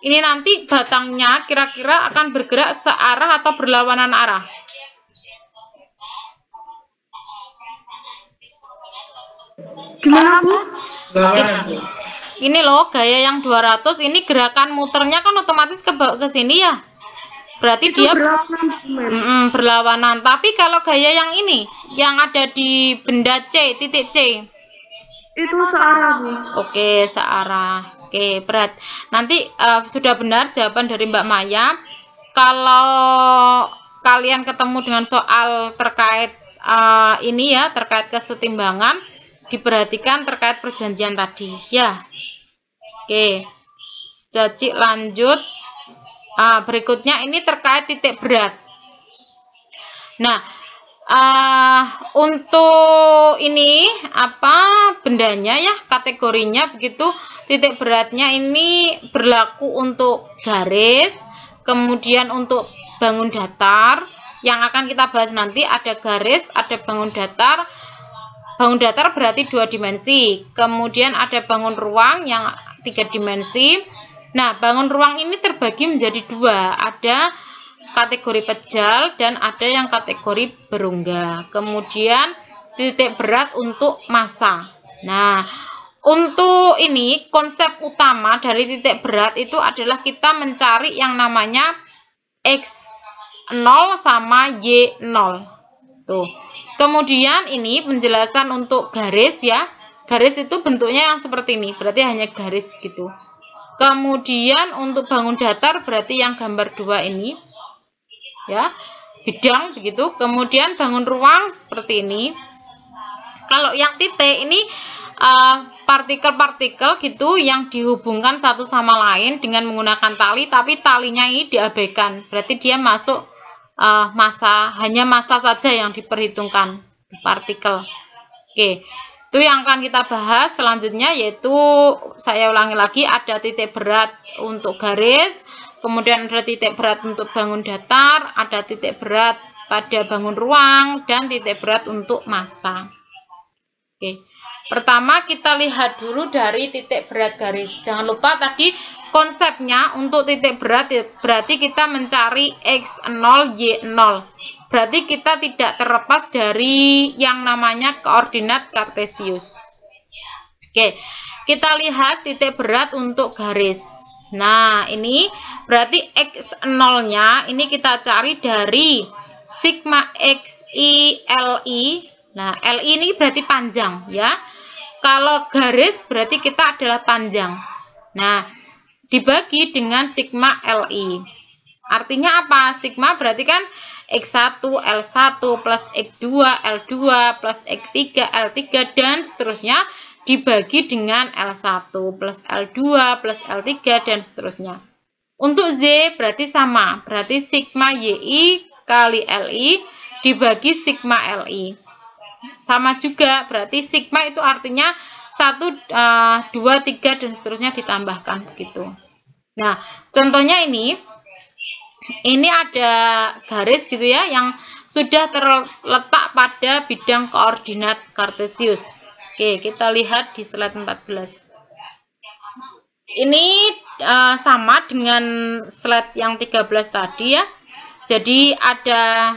S1: Ini nanti batangnya kira-kira akan bergerak searah atau berlawanan arah.
S2: Gimana Bu?
S1: Ini loh gaya yang 200 ini gerakan muternya kan otomatis ke sini ya. Berarti itu dia berlawanan. Tapi kalau gaya yang ini yang ada di benda C, titik C.
S2: Itu searah Bu.
S1: Oke, searah. Oke, berat. Nanti sudah benar jawaban dari Mbak Maya. Kalau kalian ketemu dengan soal terkait ini ya, terkait kesetimbangan, diperhatikan terkait perjanjian tadi ya. Oke, Caci lanjut. Berikutnya ini terkait titik berat. Nah, untuk ini apa bendanya ya, kategorinya begitu. Titik beratnya ini berlaku untuk garis, kemudian untuk bangun datar. Yang akan kita bahas nanti ada garis, ada bangun datar. Bangun datar berarti 2 dimensi. Kemudian ada bangun ruang yang 3 dimensi. Nah, bangun ruang ini terbagi menjadi 2. Ada kategori pejal dan ada yang kategori berongga. Kemudian titik berat untuk massa. Nah, untuk ini konsep utama dari titik berat itu adalah kita mencari yang namanya X0 sama Y0. Tuh. Kemudian ini penjelasan untuk garis ya. Garis itu bentuknya yang seperti ini, berarti hanya garis gitu. Kemudian untuk bangun datar berarti yang gambar 2 ini. Ya, bidang begitu. Kemudian bangun ruang seperti ini. Kalau yang titik ini partikel-partikel gitu yang dihubungkan satu sama lain dengan menggunakan tali, tapi talinya ini diabaikan. Berarti dia masuk massa, hanya massa saja yang diperhitungkan partikel. Oke, itu yang akan kita bahas selanjutnya, yaitu saya ulangi lagi, ada titik berat untuk garis. Kemudian ada titik berat untuk bangun datar, ada titik berat pada bangun ruang, dan titik berat untuk massa. Oke, pertama kita lihat dulu dari titik berat garis. Jangan lupa tadi konsepnya untuk titik berat berarti kita mencari X0, Y0. Berarti kita tidak terlepas dari yang namanya koordinat kartesius. Oke, kita lihat titik berat untuk garis. Nah, ini berarti X0-nya ini kita cari dari sigma XI LI. Nah, LI ini berarti panjang ya. Kalau garis berarti kita adalah panjang. Nah, dibagi dengan sigma LI. Artinya apa? Sigma berarti kan X1, L1 plus X2, L2 plus X3, L3 dan seterusnya. dibagi dengan L1 plus L2 plus L3 dan seterusnya. Untuk Z berarti sama, berarti sigma YI kali LI dibagi sigma LI. Sama juga, berarti sigma itu artinya 1, 2, 3 dan seterusnya ditambahkan begitu. Nah, contohnya ini ada garis gitu ya yang sudah terletak pada bidang koordinat kartesius. Oke, kita lihat di slide 14. Ini sama dengan slide yang 13 tadi ya. Jadi ada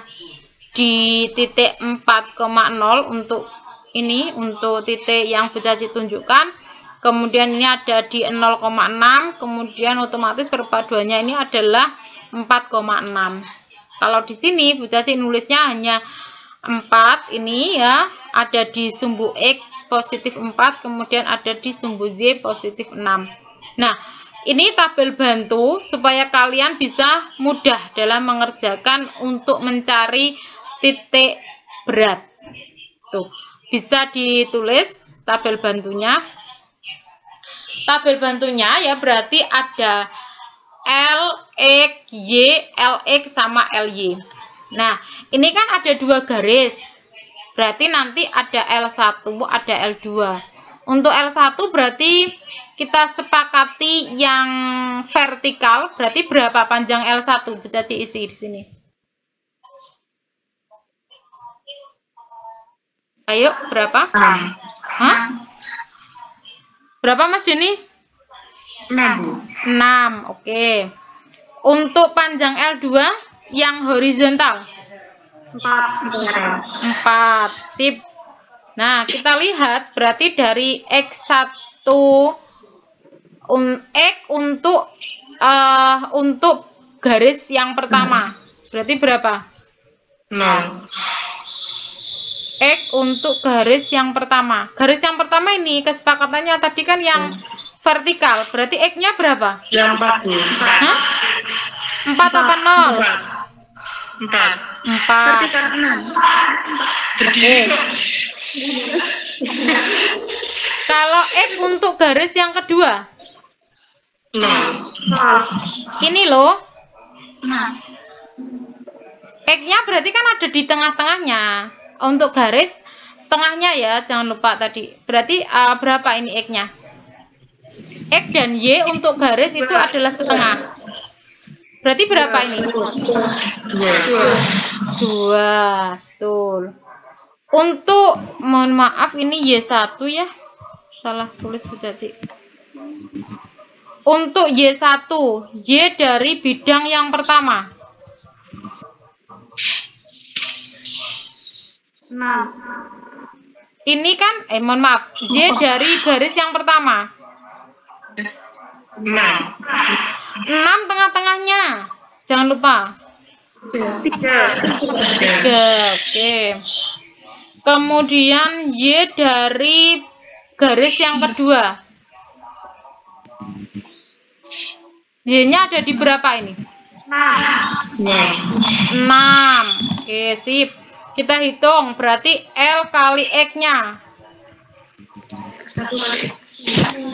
S1: di titik 4,0 untuk ini, untuk titik yang Bu Caci tunjukkan. Kemudian ini ada di 0,6, kemudian otomatis perpaduannya ini adalah 4,6. Kalau di sini Bu Caci nulisnya hanya 4 ini ya, ada di sumbu X positif 4, kemudian ada di sumbu Z positif 6. Nah, ini tabel bantu supaya kalian bisa mudah dalam mengerjakan untuk mencari titik berat. Tuh, bisa ditulis tabel bantunya. Tabel bantunya ya berarti ada L, X, Y, LX sama LY. Nah, ini kan ada 2 garis. Berarti nanti ada L1, ada L2. Untuk L1 berarti kita sepakati yang vertikal. Berarti berapa panjang L1? Bu Caci isi di sini. Ayo, berapa? Hah? Berapa Mas Juni? 6. Oke. Untuk panjang L2 yang horizontal? 4. Sip. Nah, kita lihat berarti dari X1 X untuk garis yang pertama. Berarti berapa?
S3: 0.
S1: X untuk garis yang pertama. Garis yang pertama ini kesepakatannya tadi kan yang vertikal. Berarti X-nya berapa?
S3: Yang 40.
S1: Hah? 4 apa 0? 4. Oke. Kalau X untuk garis yang kedua?
S3: 0.
S1: Ini loh. X-nya berarti kan ada di tengah-tengahnya. Untuk garis setengahnya ya, jangan lupa tadi. Berarti berapa ini X-nya? X dan Y untuk garis itu adalah setengah. Berarti berapa ini? 2. Betul. Untuk, mohon maaf ini Y1 ya. Salah tulis Bu Caci. Untuk Y1, Y dari bidang yang pertama.
S2: 6.
S1: Ini kan, mohon maaf, Y dari garis yang pertama.
S3: 6.
S1: 6 tengah-tengahnya. Jangan lupa.
S2: 3.
S1: 3. Oke. Kemudian Y dari garis yang kedua. Y-nya ada di berapa ini? 6. Oke, sip. Kita hitung, berarti L kali X-nya.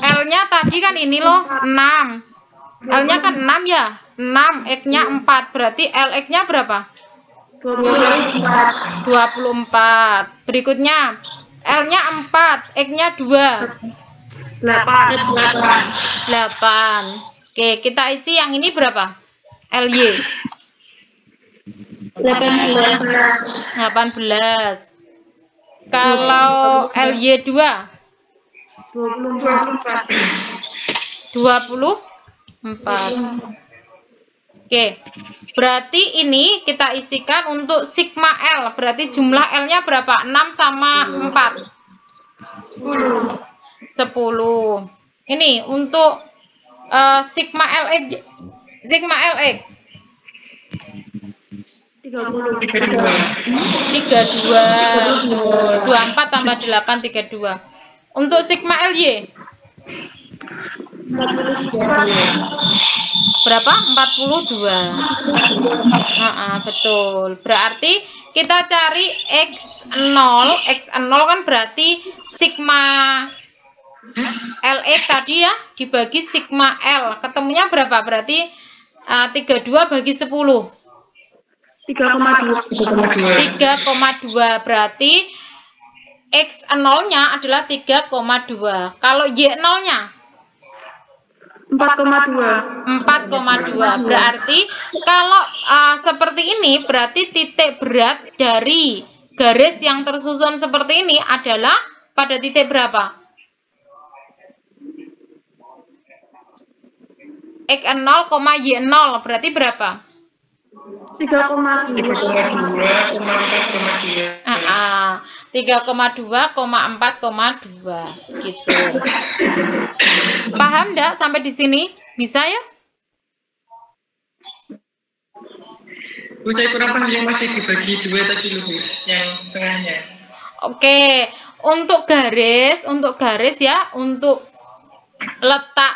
S1: L-nya tadi kan ini loh, 6. L-nya kan 6 ya? 6, X-nya 4. Berarti LX-nya berapa? 24. Berikutnya, L-nya 4, X-nya 2. 8. Oke, kita isi yang ini berapa? LY. 18. Kalau LY 2? 24. Oke, berarti ini kita isikan untuk sigma L. Berarti jumlah L-nya berapa? 6 sama 4? 10. Ini untuk sigma LX. Sigma LX 32. 24 tambah 8, 32. Untuk sigma LY berapa? 42. Betul. Berarti kita cari X0. X0 kan berarti sigma LX tadi ya dibagi sigma L. Ketemunya berapa? Berarti 32 bagi 10.
S2: 3,2.
S1: 3,2 berarti X 0-nya adalah 3,2. Kalau Y 0-nya
S2: 4,2.
S1: 4,2. Berarti kalau seperti ini berarti titik berat dari garis yang tersusun seperti ini adalah pada titik berapa? X 0, Y 0 berarti berapa?
S2: 3,2.
S1: 3,2,4,2 gitu. Paham enggak sampai di sini? Bisa ya?
S3: Saya kurang paham yang masih dibagi dua tadi loh, yang tengahnya.
S1: Oke, untuk garis ya, untuk letak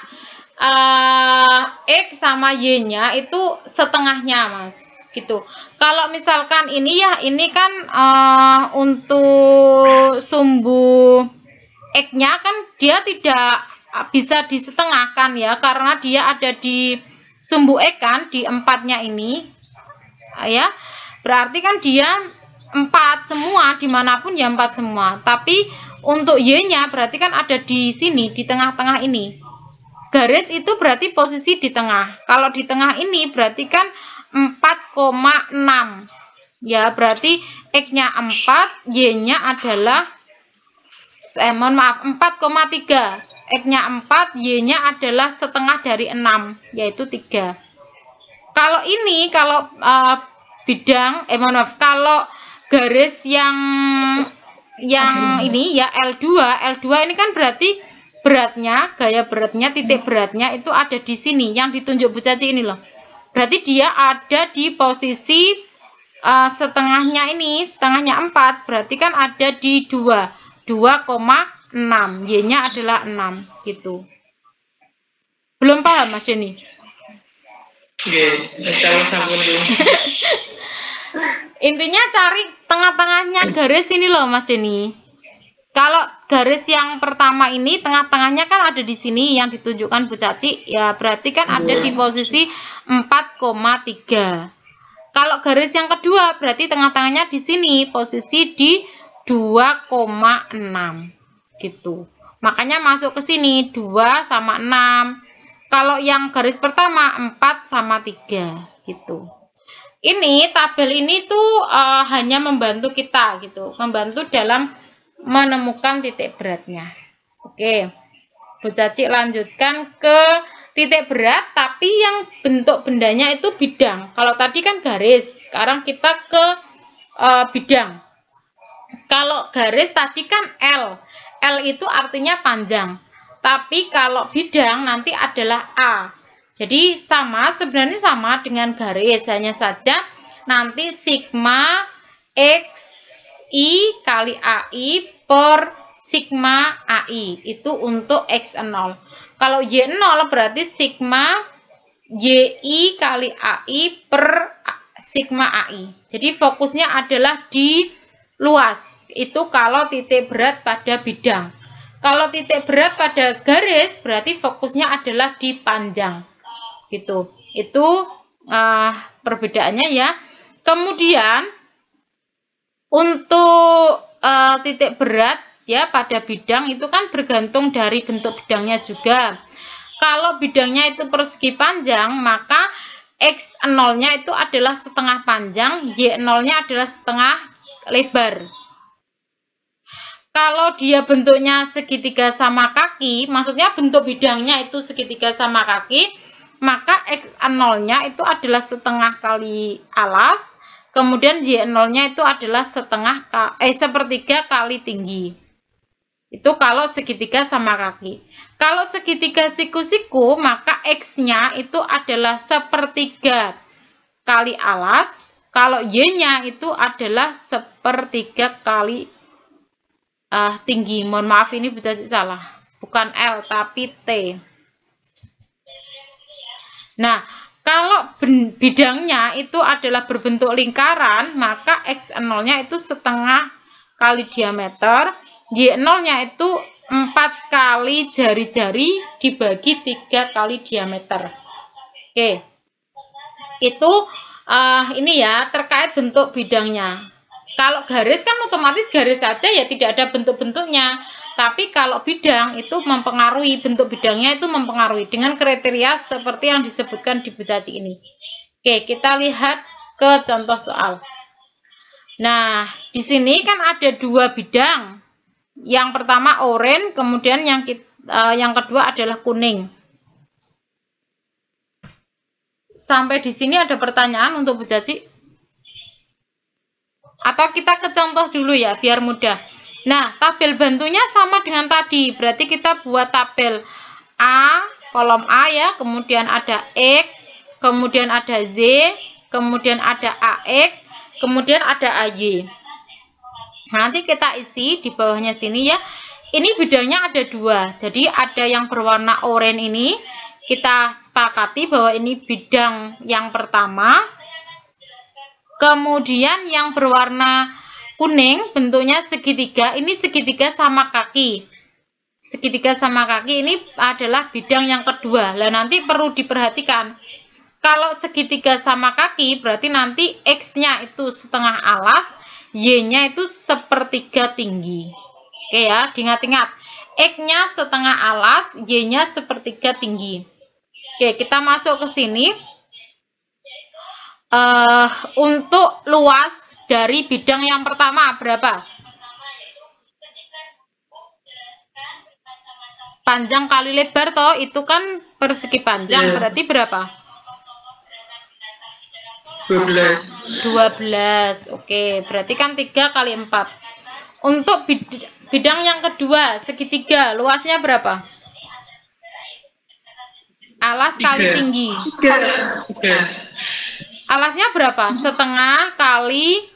S1: X sama Y-nya itu setengahnya, Mas. Gitu. Kalau misalkan ini ya, ini kan untuk sumbu X-nya kan dia tidak bisa disetengahkan ya, karena dia ada di sumbu X kan, di 4-nya ini. Ya, berarti kan dia 4 semua, dimanapun ya 4 semua. Tapi untuk Y-nya berarti kan ada di sini, di tengah-tengah ini. Garis itu berarti posisi di tengah. Kalau di tengah ini berarti kan 4,6. Ya, berarti X-nya 4, Y-nya adalah 4,3. X-nya 4, Y-nya adalah setengah dari 6, yaitu 3. Kalau ini, kalau kalau garis yang ini ya L2 ini kan berarti beratnya, gaya beratnya, titik beratnya itu ada di sini, yang ditunjuk Bu Caci ini loh. Berarti dia ada di posisi setengahnya ini, setengahnya 4, berarti kan ada di 2,6, Y-nya adalah 6 gitu. Belum paham Mas Denny? Intinya cari tengah-tengahnya garis ini loh Mas Denny. Kalau garis yang pertama ini tengah-tengahnya kan ada di sini yang ditunjukkan Bu Caci, ya berarti kan ada di posisi 4,3. Kalau garis yang kedua berarti tengah-tengahnya di sini, posisi di 2,6 gitu. Makanya masuk ke sini 2 sama 6. Kalau yang garis pertama 4 sama 3 gitu. Ini tabel ini tuh hanya membantu kita gitu, membantu dalam menemukan titik beratnya. Oke, Bu Caci lanjutkan ke titik berat, tapi yang bentuk bendanya itu bidang. Kalau tadi kan garis, sekarang kita ke bidang. Kalau garis tadi kan L itu artinya panjang. Tapi kalau bidang nanti adalah A. Jadi sebenarnya sama dengan garis, hanya saja nanti sigma XI kali AI per sigma AI itu untuk X0. Kalau Y0 berarti sigma YI kali AI per sigma AI. Jadi fokusnya adalah di luas. Itu kalau titik berat pada bidang. Kalau titik berat pada garis berarti fokusnya adalah di panjang. Gitu. Itu perbedaannya ya. Kemudian untuk titik berat ya pada bidang itu kan bergantung dari bentuk bidangnya juga. Kalau bidangnya itu persegi panjang, maka X0-nya itu adalah setengah panjang, Y0-nya adalah setengah lebar. Kalau dia bentuknya segitiga sama kaki, maksudnya bentuk bidangnya itu segitiga sama kaki, maka X0-nya itu adalah setengah kali alas, kemudian Y0-nya itu adalah sepertiga kali tinggi. Itu kalau segitiga sama kaki. Kalau segitiga siku-siku, maka X-nya itu adalah sepertiga kali alas, kalau Y-nya itu adalah sepertiga kali tinggi. Mohon maaf ini bisa salah, bukan L tapi T. Nah, kalau bidangnya itu adalah berbentuk lingkaran, maka X0-nya itu setengah kali diameter, Y0-nya itu 4 kali jari-jari dibagi 3 kali diameter. Oke. Itu ini ya terkait bentuk bidangnya. Kalau garis kan otomatis garis saja ya, tidak ada bentuk-bentuknya. Tapi kalau bidang itu mempengaruhi, bentuk bidangnya itu mempengaruhi dengan kriteria seperti yang disebutkan di bucaci ini. Oke, kita lihat ke contoh soal. Nah, di sini kan ada 2 bidang. Yang pertama oranye, kemudian yang kedua adalah kuning. Sampai di sini ada pertanyaan untuk bucaci? Atau kita ke contoh dulu ya, biar mudah. Nah, tabel bantunya sama dengan tadi. Berarti kita buat tabel A, kolom A ya, kemudian ada X, kemudian ada Z, kemudian ada AX, kemudian ada AY. Nanti kita isi di bawahnya sini ya. Ini bidangnya ada 2. Jadi ada yang berwarna oranye ini, kita sepakati bahwa ini bidang yang pertama. Kemudian yang berwarna kuning bentuknya segitiga, ini segitiga sama kaki. Segitiga sama kaki ini adalah bidang yang kedua. Lah nanti perlu diperhatikan. Kalau segitiga sama kaki berarti nanti X-nya itu setengah alas, Y-nya itu sepertiga tinggi. Oke ya, diingat-ingat. X-nya setengah alas, Y-nya sepertiga tinggi. Oke, kita masuk ke sini. Untuk luas dari bidang yang pertama berapa? Panjang kali lebar toh, itu kan persegi panjang, berarti berapa? 12. Oke, berarti kan 3 kali 4. Untuk bidang yang kedua, segitiga, luasnya berapa? Alas kali tinggi. Alasnya berapa? Setengah kali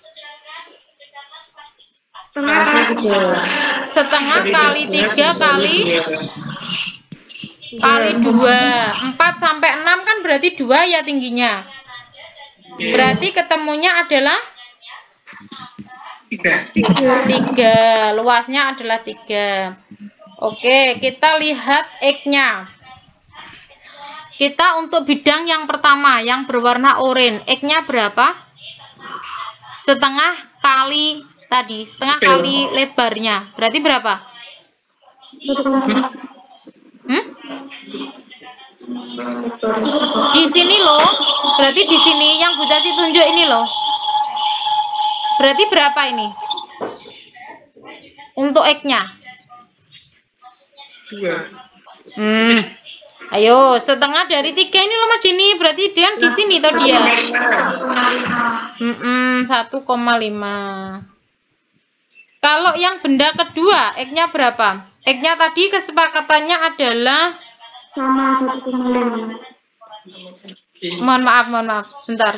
S1: 3 kali 2. 4 sampai 6 kan berarti 2 ya tingginya. Berarti ketemunya adalah 3. Luasnya adalah 3. Oke, kita lihat X-nya. Kita untuk bidang yang pertama yang berwarna oranye, X-nya berapa? Setengah kali tadi, setengah kali lebarnya. Berarti berapa? Di sini loh. Berarti di sini yang Bu Caci tunjuk ini loh. Berarti berapa ini? Untuk X-nya? 2. Ayo, setengah dari 3 ini loh Mas Jini. Berarti dia di sini toh dia. 1,5. Kalau yang benda kedua, X-nya berapa? X-nya tadi kesepakatannya adalah
S2: sama 1,5.
S1: Mohon maaf. Sebentar.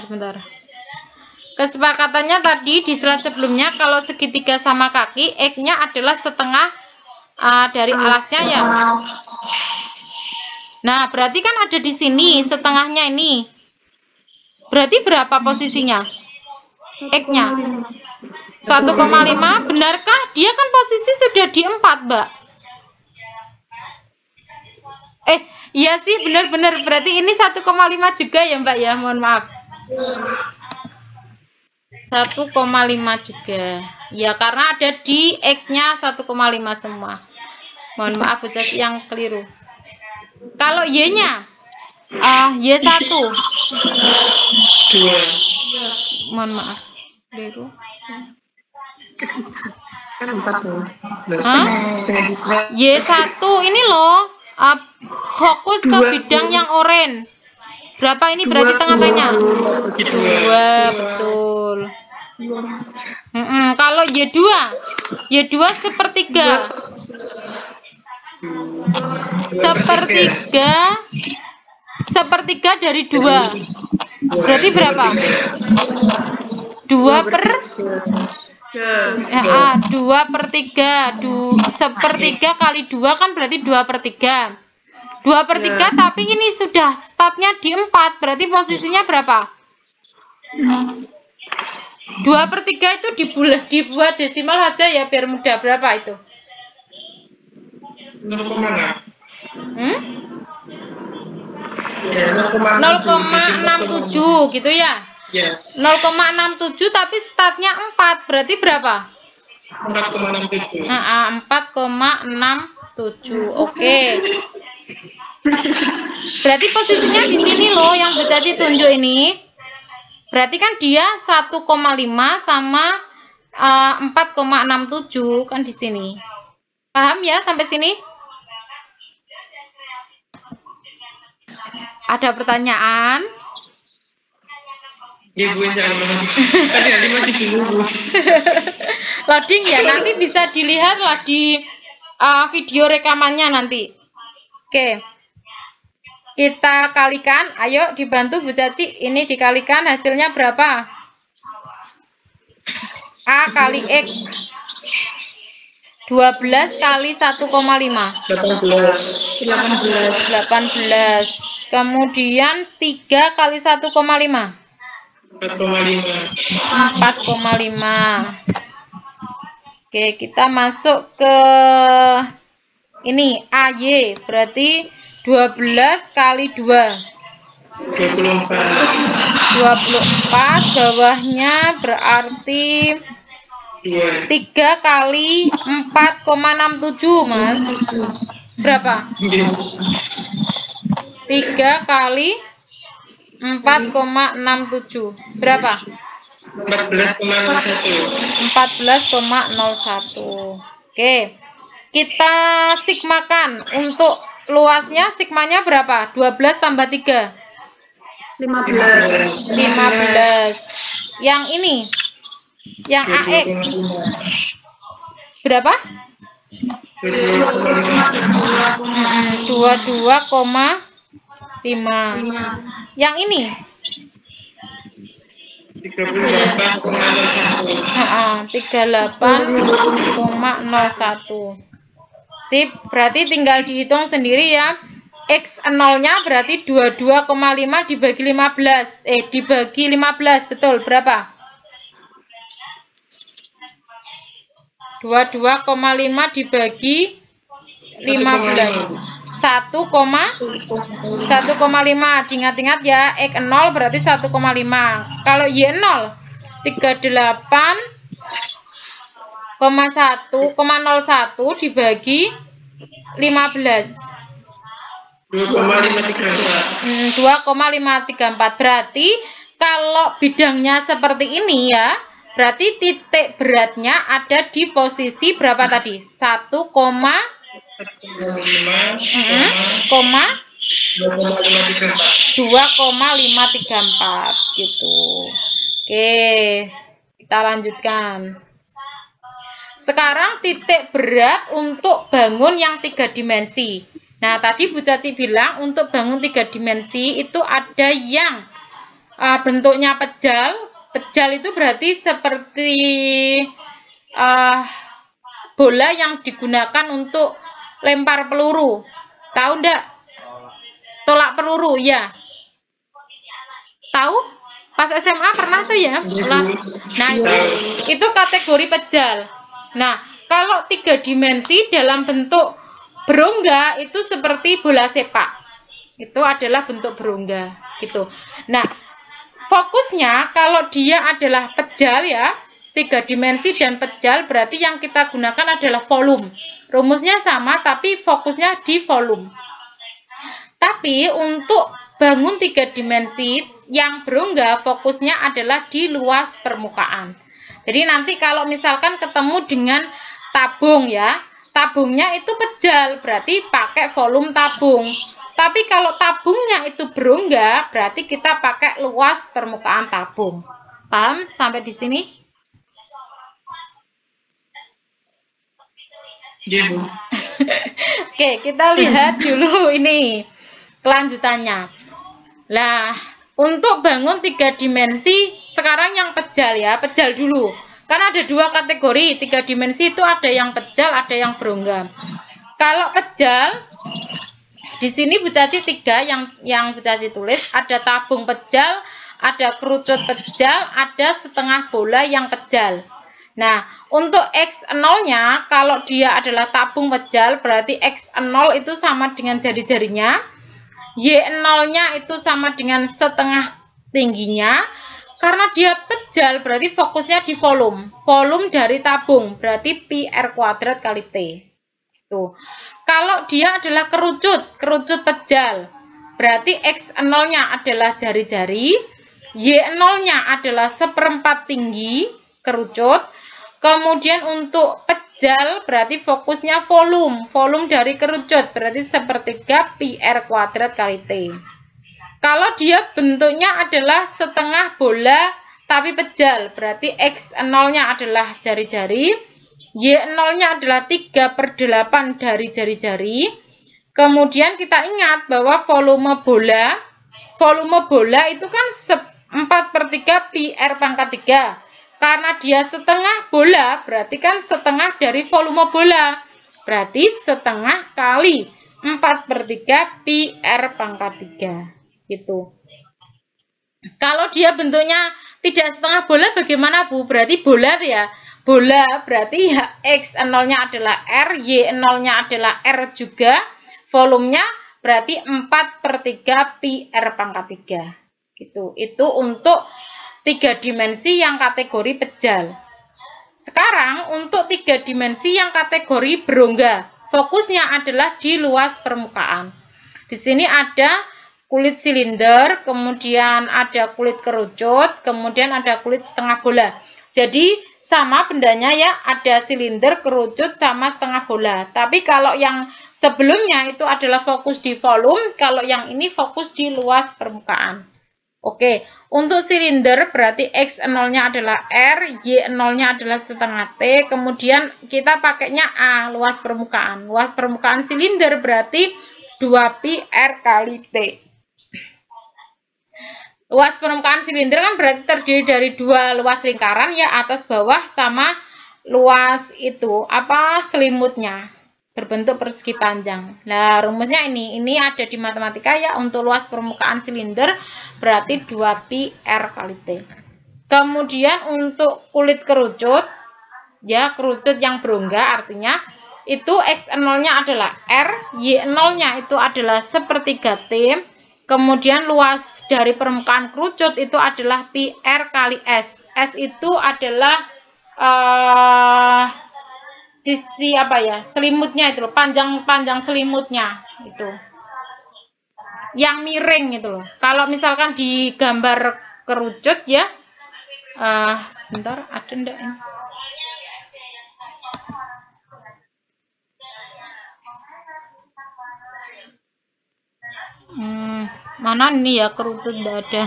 S1: Kesepakatannya tadi di slide sebelumnya, kalau segitiga sama kaki, X-nya adalah setengah dari alasnya ya. Nah, berarti kan ada di sini setengahnya ini. Berarti berapa posisinya? X-nya 1,5. Benarkah? Dia kan posisi sudah di 4, Mbak. Iya sih, benar-benar. Berarti ini 1,5 juga ya, Mbak ya. Mohon maaf. 1,5 juga. Ya, karena ada di X-nya 1,5 semua. Mohon maaf, Bu Caci yang keliru. Kalau Y-nya, Y1. 2. Mohon maaf. Keliru. Y1 ini loh. Fokus ke bidang yang oranye. Berapa ini berarti tengah-tengahnya? 2, betul. Kalau Y2 sepertiga. Sepertiga dari 2. Berarti berapa? 2/3. Sepertiga kali 2 kan berarti 2/3. 2/3, tapi ini sudah startnya di 4. Berarti posisinya berapa? 2/3 itu dibuat desimal saja ya biar mudah. Berapa itu? Hmm?
S3: Ya,
S1: 0,67 gitu ya?
S3: Ya,
S1: 0,67 tapi statnya 4, berarti berapa?
S3: 4,67.
S1: Nah, 4,67. Oke. Berarti posisinya di sini loh yang Bu Caci tunjuk ini. Berarti kan dia 1,5 sama 4,67 kan di sini. Paham ya sampai sini? Ada pertanyaan?
S3: Ya, Bu, tadi masih dulu.
S1: Loading ya, nanti bisa dilihat lah di video rekamannya nanti. Oke. Kita kalikan, ayo dibantu Bu Caci. Ini dikalikan hasilnya berapa? A kali X. 12 kali 1,5. 18. Kemudian 3 kali 1,5. 4,5. Oke, kita masuk ke ini AY, berarti 12 kali 2. 24, bawahnya berarti 3 kali 4,67, Mas. Berapa? 3 kali 4,67. Berapa? 14,01. Oke. Kita sigmakan. Untuk luasnya sigmanya berapa? 12 tambah 3. 15. Yang ini. Yang AX. Berapa? 22,5. Yang ini 38,01. Sip, berarti tinggal dihitung sendiri ya. X0-nya berarti 22,5 dibagi 15. Dibagi 15, betul. Berapa? 22,5 dibagi 15. 1,5. Diingat-ingat ya, X0 berarti 1,5. Kalau Y0 38,1,01 dibagi 15. 2,534. Berarti kalau bidangnya seperti ini ya, berarti titik beratnya ada di posisi berapa tadi? 2,534 gitu. Oke, kita lanjutkan. Sekarang titik berat untuk bangun yang 3 dimensi. Nah, tadi Bu Caci bilang untuk bangun 3 dimensi itu ada yang bentuknya pejal. Pejal itu berarti seperti bola yang digunakan untuk lempar peluru. Tahu ndak? Tolak peluru, ya. Tahu? Pas SMA pernah tuh ya? Nah, itu kategori pejal. Nah, kalau 3 dimensi dalam bentuk berongga itu seperti bola sepak. Itu adalah bentuk berongga gitu. Nah, fokusnya kalau dia adalah pejal ya, 3 dimensi dan pejal, berarti yang kita gunakan adalah volume. Rumusnya sama tapi fokusnya di volume. Tapi untuk bangun 3 dimensi yang berongga, fokusnya adalah di luas permukaan. Jadi nanti kalau misalkan ketemu dengan tabung ya, tabungnya itu pejal, berarti pakai volume tabung. Tapi kalau tabungnya itu berongga, berarti kita pakai luas permukaan tabung. Paham sampai di sini? Oke, kita lihat dulu ini kelanjutannya. Lah, untuk bangun 3 dimensi, sekarang yang pejal ya, pejal dulu. Karena ada 2 kategori, 3 dimensi itu ada yang pejal, ada yang berongga. Kalau pejal, di sini Bu Caci 3 yang Bu Caci tulis, ada tabung pejal, ada kerucut pejal, ada setengah bola yang pejal. Nah, untuk X0-nya, kalau dia adalah tabung pejal, berarti X0 itu sama dengan jari-jarinya. Y0-nya itu sama dengan setengah tingginya. Karena dia pejal, berarti fokusnya di volume. Volume dari tabung, berarti pi R kuadrat kali T. Tuh. Kalau dia adalah kerucut pejal, berarti X0-nya adalah jari-jari, Y0-nya adalah seperempat tinggi kerucut. Kemudian untuk pejal berarti fokusnya volume. Volume dari kerucut berarti sepertiga pi R kuadrat kali T. Kalau dia bentuknya adalah setengah bola tapi pejal, berarti X0-nya adalah jari-jari, Y0-nya adalah 3/8 dari jari-jari. Kemudian kita ingat bahwa volume bola itu kan 4/3 pi R pangkat 3. Karena dia setengah bola, berarti kan setengah dari volume bola. Berarti setengah kali 4/3 pi R pangkat 3. Gitu. Kalau dia bentuknya tidak setengah bola, bagaimana Bu? Berarti bola ya. Bola berarti ya X0-nya adalah R, Y0-nya adalah R juga. Volumenya berarti 4/3 pi R pangkat 3. Gitu. Itu untuk 3 dimensi yang kategori pejal. Sekarang untuk 3 dimensi yang kategori berongga, fokusnya adalah di luas permukaan. Di sini ada kulit silinder, kemudian ada kulit kerucut, kemudian ada kulit setengah bola. Jadi sama bendanya ya, ada silinder, kerucut, sama setengah bola. Tapi kalau yang sebelumnya itu adalah fokus di volume, kalau yang ini fokus di luas permukaan. Oke, untuk silinder berarti X0-nya adalah R, Y0-nya adalah setengah T, kemudian kita pakainya A, luas permukaan. Luas permukaan silinder berarti 2pi R kali T. Luas permukaan silinder kan berarti terdiri dari 2 luas lingkaran ya, atas bawah sama luas itu, selimutnya. Berbentuk persegi panjang. Nah, rumusnya ini ada di matematika ya, untuk luas permukaan silinder berarti 2pi R kali T. Kemudian untuk kulit kerucut, ya kerucut yang berongga artinya itu X0-nya adalah R, Y0-nya itu adalah sepertiga T, kemudian luas dari permukaan kerucut itu adalah pi R kali S. S itu adalah sisi selimutnya itu loh, panjang selimutnya itu yang miring itu loh. Kalau misalkan di gambar kerucut ya, sebentar, ada enggak ini? Mana ini ya kerucut, enggak ada.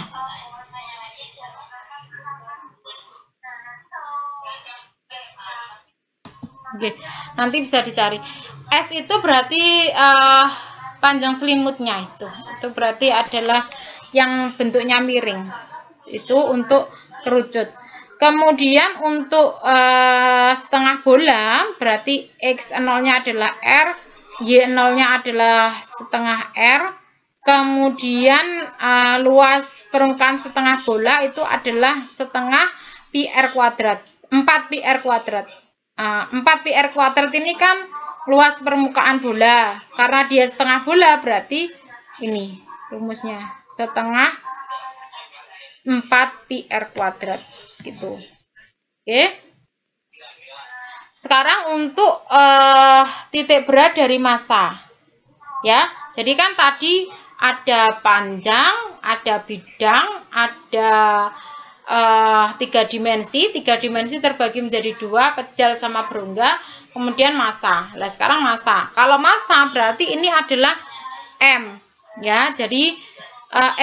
S1: Oke, nanti bisa dicari. S itu berarti panjang selimutnya itu berarti adalah yang bentuknya miring. Itu untuk kerucut. Kemudian untuk setengah bola berarti X0-nya adalah R, Y0-nya adalah setengah R. Kemudian luas permukaan setengah bola itu adalah setengah pi R kuadrat, 4 pi R kuadrat. 4 pi R kuadrat ini kan luas permukaan bola. Karena dia setengah bola berarti ini rumusnya setengah 4 pi R kuadrat gitu. Oke. Sekarang untuk titik berat dari massa. Ya. Jadi kan tadi ada panjang, ada bidang, ada 3 dimensi. 3 dimensi terbagi menjadi 2, pejal sama berongga, kemudian massa. Nah, sekarang massa. Kalau massa berarti ini adalah M, ya. Jadi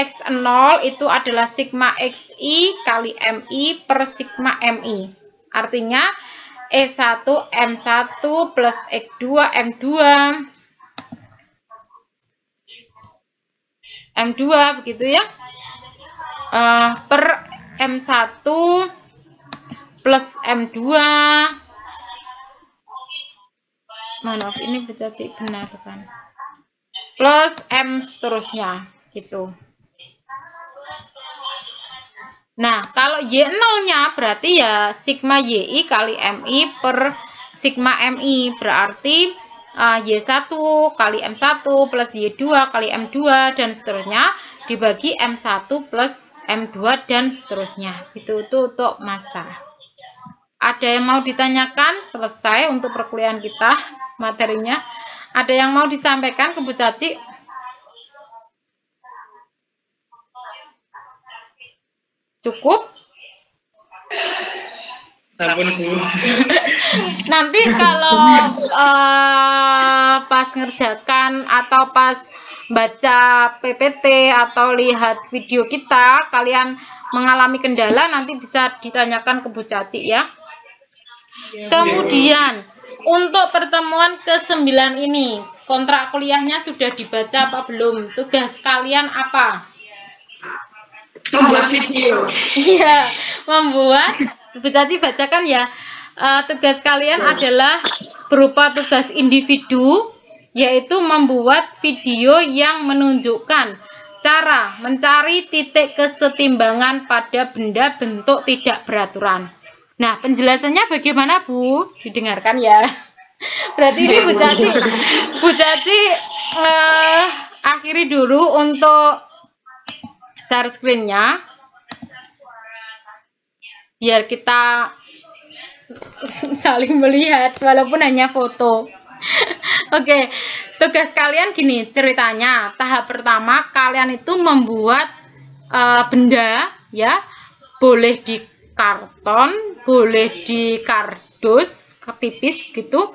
S1: X0 itu adalah sigma XI kali MI per sigma MI. Artinya E1 M1 plus X2 M2 M2 begitu ya, per M1 plus M2, maaf ini baca cik benar kan, plus M seterusnya gitu. Nah, kalau Y0-nya berarti ya sigma YI kali MI per sigma MI. Berarti Y1 kali M1 plus Y2 kali M2 dan seterusnya dibagi M1 plus M2 dan seterusnya. Itu untuk massa. Ada yang mau ditanyakan? Selesai untuk perkuliahan kita materinya. Ada yang mau disampaikan ke Bu Caci? Cukup?
S3: Ampun, Bu.
S1: Nanti kalau pas ngerjakan atau pas baca PPT atau lihat video kita, kalian mengalami kendala, nanti bisa ditanyakan ke Bu Caci ya. Kemudian untuk pertemuan ke-9 ini, kontrak kuliahnya sudah dibaca apa belum? Tugas kalian apa?
S2: Membuat video.
S1: Iya, membuat. Bu Caci bacakan ya. Tugas kalian adalah berupa tugas individu, yaitu membuat video yang menunjukkan cara mencari titik kesetimbangan pada benda bentuk tidak beraturan. Nah, penjelasannya bagaimana, Bu? Didengarkan ya. Berarti ini Bu Caci akhiri dulu untuk share screen-nya. Biar kita saling melihat walaupun hanya foto. Oke, tugas kalian gini ceritanya. Tahap pertama kalian itu membuat benda ya, boleh di karton, boleh di kardus tipis gitu.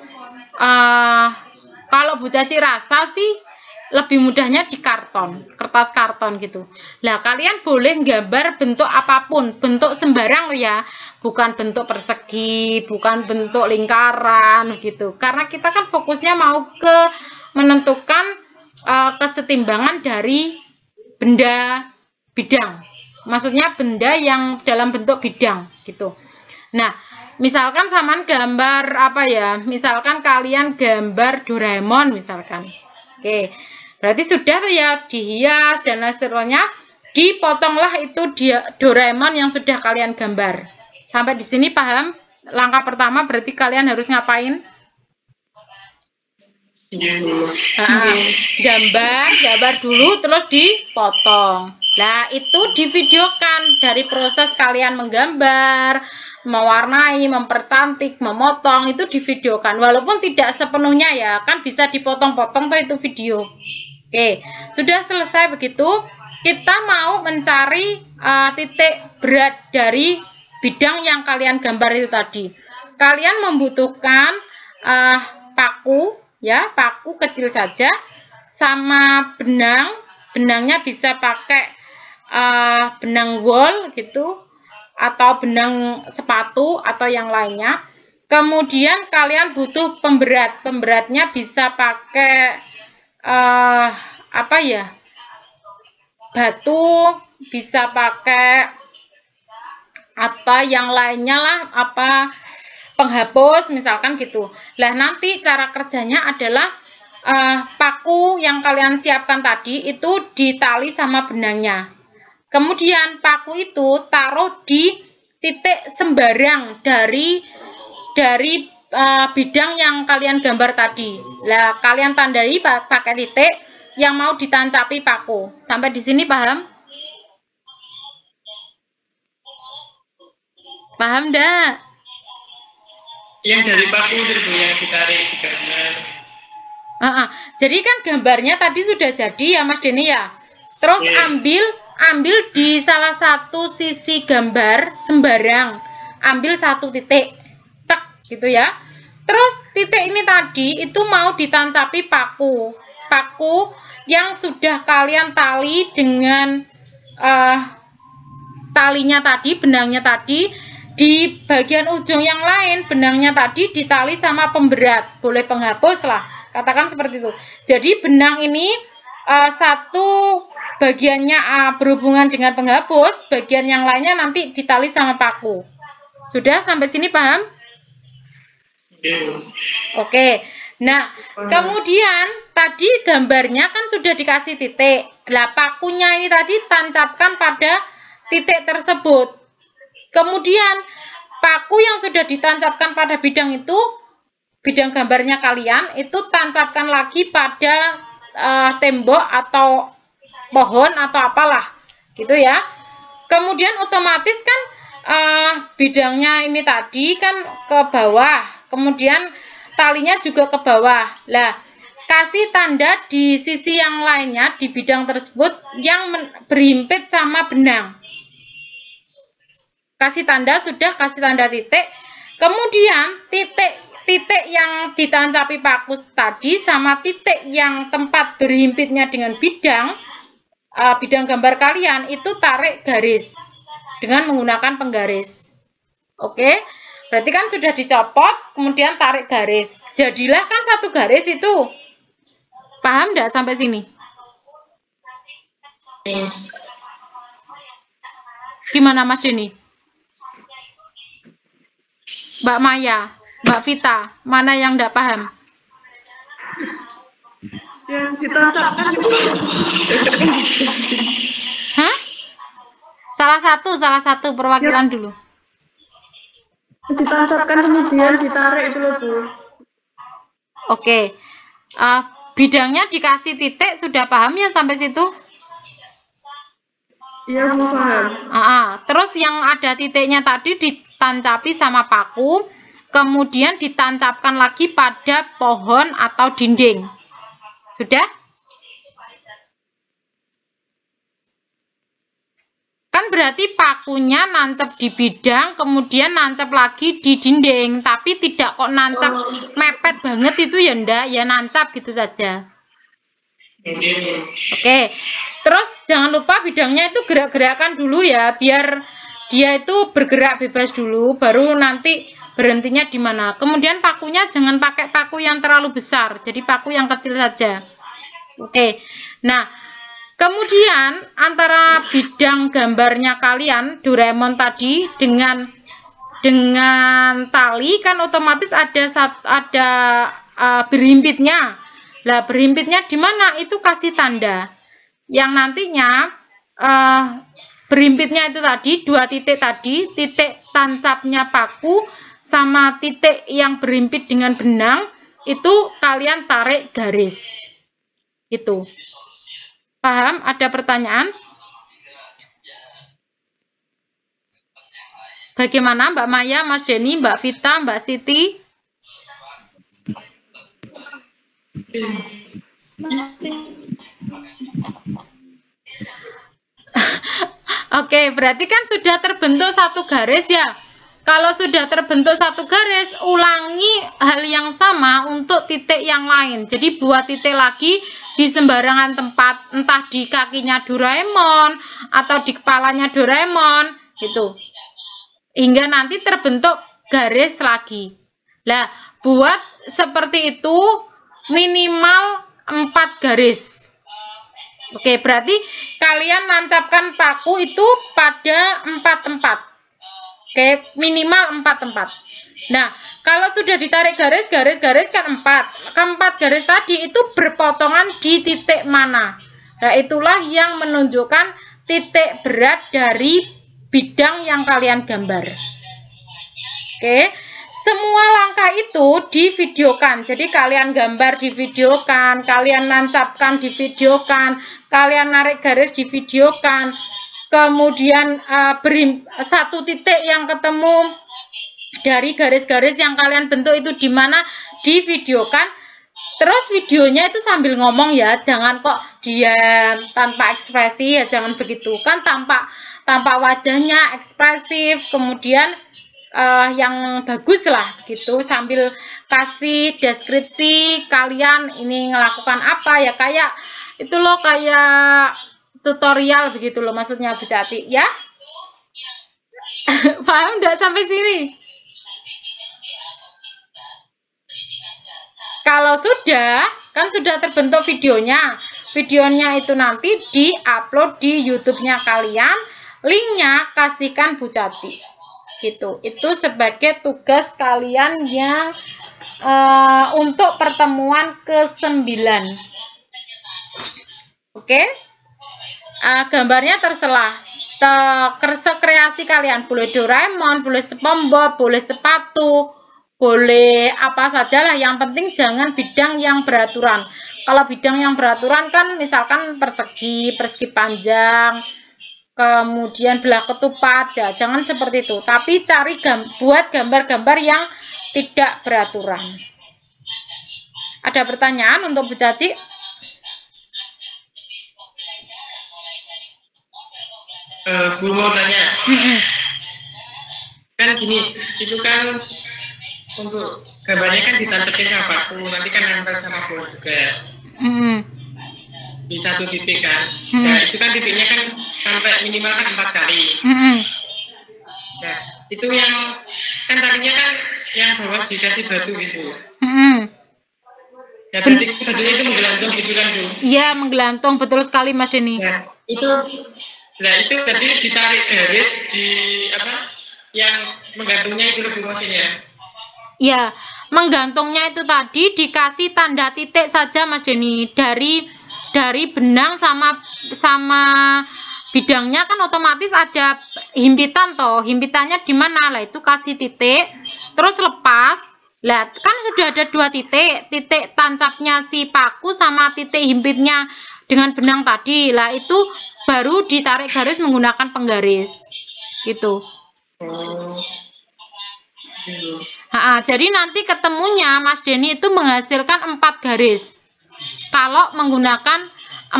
S1: Kalau Bu Caci rasa sih lebih mudahnya di karton, kertas karton gitu. Lah kalian boleh gambar bentuk apapun, bentuk sembarang loh ya, bukan bentuk persegi, bukan bentuk lingkaran gitu. Karena kita kan fokusnya mau ke menentukan kesetimbangan dari benda bidang. Maksudnya benda yang dalam bentuk bidang gitu. Nah, misalkan samaan gambar apa ya? Misalkan kalian gambar Doraemon misalkan. Oke. Berarti sudah ya dihias dan lain sebagainya, dipotonglah itu Doraemon yang sudah kalian gambar. Sampai di sini paham? Langkah pertama berarti kalian harus ngapain? Gambar dulu terus dipotong. Nah, itu divideokan dari proses kalian menggambar, mewarnai, mempercantik, memotong, itu divideokan. Walaupun tidak sepenuhnya ya, kan bisa dipotong-potong tuh itu video. Oke, sudah selesai begitu, kita mau mencari titik berat dari bidang yang kalian gambar itu tadi. Kalian membutuhkan paku, ya, paku kecil saja, sama benang. Benangnya bisa pakai benang wol gitu, atau benang sepatu atau yang lainnya. Kemudian kalian butuh pemberat. Pemberatnya bisa pakai apa ya, batu, bisa pakai apa yang lainnya lah, apa penghapus misalkan gitu. Lah nanti cara kerjanya adalah paku yang kalian siapkan tadi itu ditali sama benangnya. Kemudian paku itu taruh di titik sembarang dari bidang yang kalian gambar tadi. Lah kalian tandai pakai titik yang mau ditancapi paku. Sampai di sini paham? Paham enggak?
S3: Yang dari paku itu yang ditarik di gambar.
S1: Jadi kan gambarnya tadi sudah jadi ya Mas Denny ya. Terus ambil di salah satu sisi gambar sembarang, ambil satu titik, tek gitu ya. Terus titik ini tadi itu mau ditancapi paku yang sudah kalian tali dengan talinya tadi, benangnya tadi. Di bagian ujung yang lain benangnya tadi ditali sama pemberat, boleh penghapus lah, katakan seperti itu. Jadi benang ini satu bagiannya berhubungan dengan penghapus, bagian yang lainnya nanti ditali sama paku. Sudah sampai sini paham? Oke. Nah, kemudian tadi gambarnya kan sudah dikasih titik. Lah pakunya ini tadi tancapkan pada titik tersebut. Kemudian paku yang sudah ditancapkan pada bidang itu, bidang gambarnya kalian, itu tancapkan lagi pada tembok atau pohon atau apalah gitu ya. Kemudian otomatis kan bidangnya ini tadi kan ke bawah, kemudian talinya juga ke bawah. Lah, kasih tanda di sisi yang lainnya di bidang tersebut yang berhimpit sama benang. Kasih tanda, sudah kasih tanda titik. Kemudian titik yang ditancapi paku tadi sama titik yang tempat berhimpitnya dengan bidang gambar kalian itu tarik garis dengan menggunakan penggaris. Oke, berarti kan sudah dicopot, kemudian tarik garis. Jadilah kan satu garis itu. Paham enggak sampai sini? Gimana Mas Denny? Mbak Maya, Mbak Vita, mana yang enggak paham?
S2: Yang ditancapkan itu.
S1: Hah? Salah satu perwakilan ya. Dulu.
S2: Ditancapkan kemudian ditarik itu loh, Bu.
S1: Oke. Bidangnya dikasih titik, sudah paham ya sampai situ?
S2: Iya, Bu, paham.
S1: Terus yang ada titiknya tadi ditancapi sama paku, kemudian ditancapkan lagi pada pohon atau dinding. Sudah? Kan berarti pakunya nancap di bidang, kemudian nancap lagi di dinding, tapi tidak kok nancap mepet banget itu ya ndak, ya nancap gitu saja. Oke, terus jangan lupa bidangnya itu gerak-gerakan dulu ya, biar dia itu bergerak bebas dulu, baru nanti berhentinya di mana. Kemudian pakunya jangan pakai paku yang terlalu besar, jadi paku yang kecil saja. Oke, nah kemudian antara bidang gambarnya kalian Doraemon tadi dengan tali kan otomatis ada berhimpitnya. Lah berhimpitnya di mana? Itu kasih tanda. Yang nantinya berhimpitnya itu tadi dua titik tadi, titik tancapnya paku sama titik yang berhimpit dengan benang itu kalian tarik garis. Itu. Paham? Ada pertanyaan? Bagaimana Mbak Maya, Mas Denny, Mbak Vita, Mbak Siti? Oke, berarti kan sudah terbentuk satu garis ya. Kalau sudah terbentuk satu garis, ulangi hal yang sama untuk titik yang lain. Jadi buat titik lagi di sembarangan tempat, entah di kakinya Doraemon atau di kepalanya Doraemon, gitu. Hingga nanti terbentuk garis lagi. Nah, buat seperti itu minimal 4 garis. Oke, berarti kalian nancapkan paku itu pada 4 tempat. Oke, minimal 4 tempat. Nah, kalau sudah ditarik garis kan 4. Keempat garis tadi itu berpotongan di titik mana? Nah, itulah yang menunjukkan titik berat dari bidang yang kalian gambar. Oke, semua langkah itu divideokan. Jadi kalian gambar divideokan, kalian nancapkan divideokan, kalian narik garis divideokan. Kemudian satu titik yang ketemu dari garis-garis yang kalian bentuk itu di mana divideokan. Terus videonya itu sambil ngomong ya, jangan kok diam tanpa ekspresi ya, jangan begitu kan, tampak wajahnya ekspresif, kemudian yang bagus lah gitu, sambil kasih deskripsi kalian ini ngelakukan apa ya, kayak itu loh, kayak tutorial begitu loh maksudnya Bu Caci ya. Paham enggak sampai sini? Kalau sudah, kan sudah terbentuk videonya. Videonya itu nanti di-upload di YouTube-nya kalian. Linknya kasihkan Bu Caci. Gitu. Itu sebagai tugas kalian yang untuk pertemuan ke-9. Oke? Gambarnya terserah. sekreasi kalian, boleh Doraemon, boleh SpongeBob, boleh sepatu, boleh apa sajalah, yang penting jangan bidang yang beraturan. Kalau bidang yang beraturan kan misalkan persegi panjang, kemudian belah ketupat, ya jangan seperti itu. Tapi cari buat gambar-gambar yang tidak beraturan. Ada pertanyaan untuk Bu Caci?
S3: Bu mau tanya. Kan gini, itu kan untuk gambarnya kan ditancapin sama paku, nanti kan nempel sama bola juga. Di satu titik kan. Nah, itu kan titiknya kan sampai minimal kan 4 kali. Nah, itu yang kan tadinya kan yang bawah dikasih batu gitu. Ya, berarti batunya itu menggelantung gitu kan, Bu?
S1: Iya, menggelantung, betul sekali Mas Denny.
S3: Nah, itu tadi ditarik garis di apa? Yang menggantungnya itu lebih maksudnya.
S1: Iya, menggantungnya itu tadi dikasih tanda titik saja Mas Denny, dari benang sama bidangnya kan otomatis ada himpitan toh. Himpitannya di mana lah, itu kasih titik terus lepas. Lah kan sudah ada 2 titik tancapnya si paku sama titik himpitnya dengan benang tadi. Lah itu baru ditarik garis menggunakan penggaris gitu. Jadi nanti ketemunya Mas Denny itu menghasilkan 4 garis. Kalau menggunakan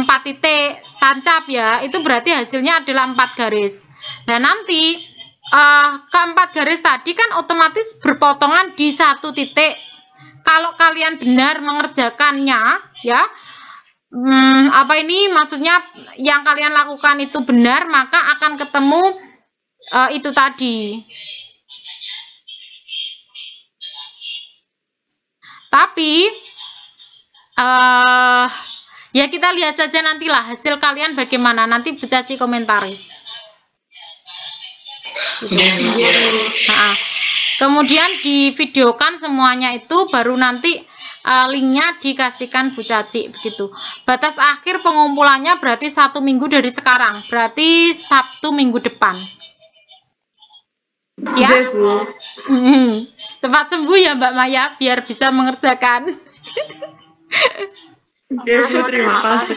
S1: 4 titik tancap ya, itu berarti hasilnya adalah 4 garis. Nah nanti keempat garis tadi kan otomatis berpotongan di 1 titik. Kalau kalian benar mengerjakannya ya, maksudnya yang kalian lakukan itu benar, maka akan ketemu itu tadi. Tapi ya kita lihat saja nantilah hasil kalian bagaimana, nanti Bu Caci komentari. Gitu. Kemudian divideokan semuanya itu, baru nanti linknya dikasihkan Bu Caci begitu. Batas akhir pengumpulannya berarti 1 minggu dari sekarang, berarti Sabtu minggu depan. Siap? Cepat sembuh ya Mbak Maya biar bisa mengerjakan.
S2: Terima kasih.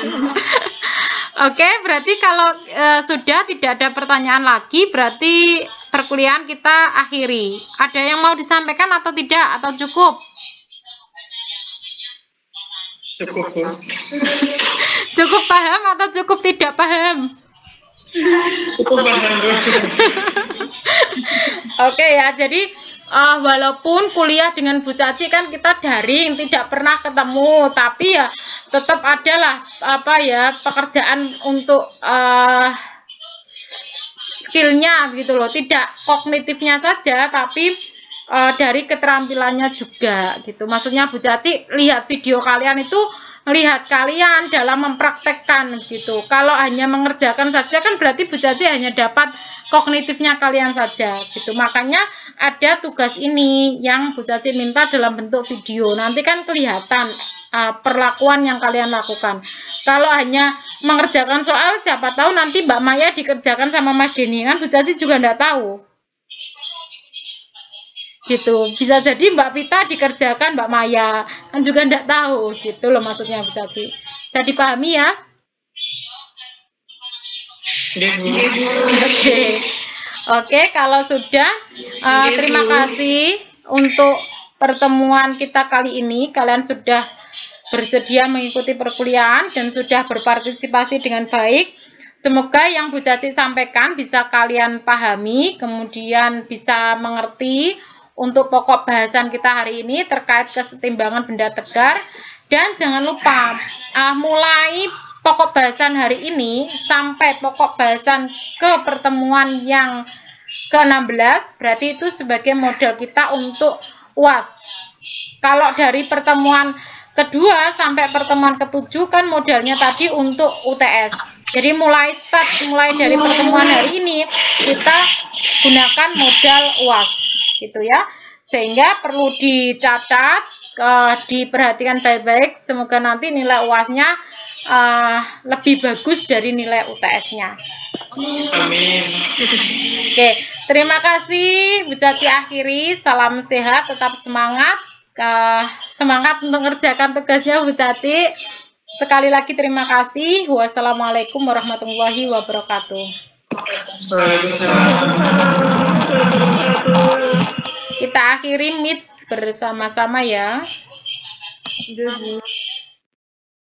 S1: Oke, berarti kalau sudah tidak ada pertanyaan lagi, berarti perkuliahan kita akhiri. Ada yang mau disampaikan atau tidak, atau cukup?
S3: Cukup.
S1: Cukup paham atau cukup tidak paham?
S3: Cukup paham. Oke
S1: ya, jadi walaupun kuliah dengan Bu Caci kan kita daring, tidak pernah ketemu, tapi ya tetap adalah pekerjaan untuk skillnya gitu loh, tidak kognitifnya saja, tapi dari keterampilannya juga gitu. Maksudnya Bu Caci lihat video kalian itu, lihat kalian dalam mempraktekkan gitu. Kalau hanya mengerjakan saja kan berarti Bu Caci hanya dapat kognitifnya kalian saja gitu. Makanya ada tugas ini yang Bu Caci minta dalam bentuk video. Nanti kan kelihatan perlakuan yang kalian lakukan. Kalau hanya mengerjakan soal, siapa tahu nanti Mbak Maya dikerjakan sama Mas Denny, kan Bu Caci juga enggak tahu. Gitu. Bisa jadi Mbak Vita dikerjakan Mbak Maya, kan juga enggak tahu. Gitu loh maksudnya Bu Caci. Bisa dipahami ya? Oke, kalau sudah terima kasih untuk pertemuan kita kali ini. Kalian sudah bersedia mengikuti perkuliahan dan sudah berpartisipasi dengan baik. Semoga yang Bu Caci sampaikan bisa kalian pahami, kemudian bisa mengerti untuk pokok bahasan kita hari ini terkait kesetimbangan benda tegar. Dan jangan lupa mulai pokok bahasan hari ini sampai pokok bahasan ke pertemuan yang ke-16, berarti itu sebagai modal kita untuk UAS. Kalau dari pertemuan kedua sampai pertemuan ke-7 kan modalnya tadi untuk UTS. Jadi mulai dari pertemuan hari ini kita gunakan modal UAS gitu ya. Sehingga perlu dicatat, diperhatikan baik-baik, semoga nanti nilai UAS-nya lebih bagus dari nilai UTS-nya.
S3: Amin.
S1: Oke, terima kasih Bu Caci akhiri. Salam sehat, tetap semangat. Semangat untuk mengerjakan tugasnya Bu Caci. Sekali lagi terima kasih. Wassalamualaikum warahmatullahi wabarakatuh. Kita akhiri meet bersama-sama ya.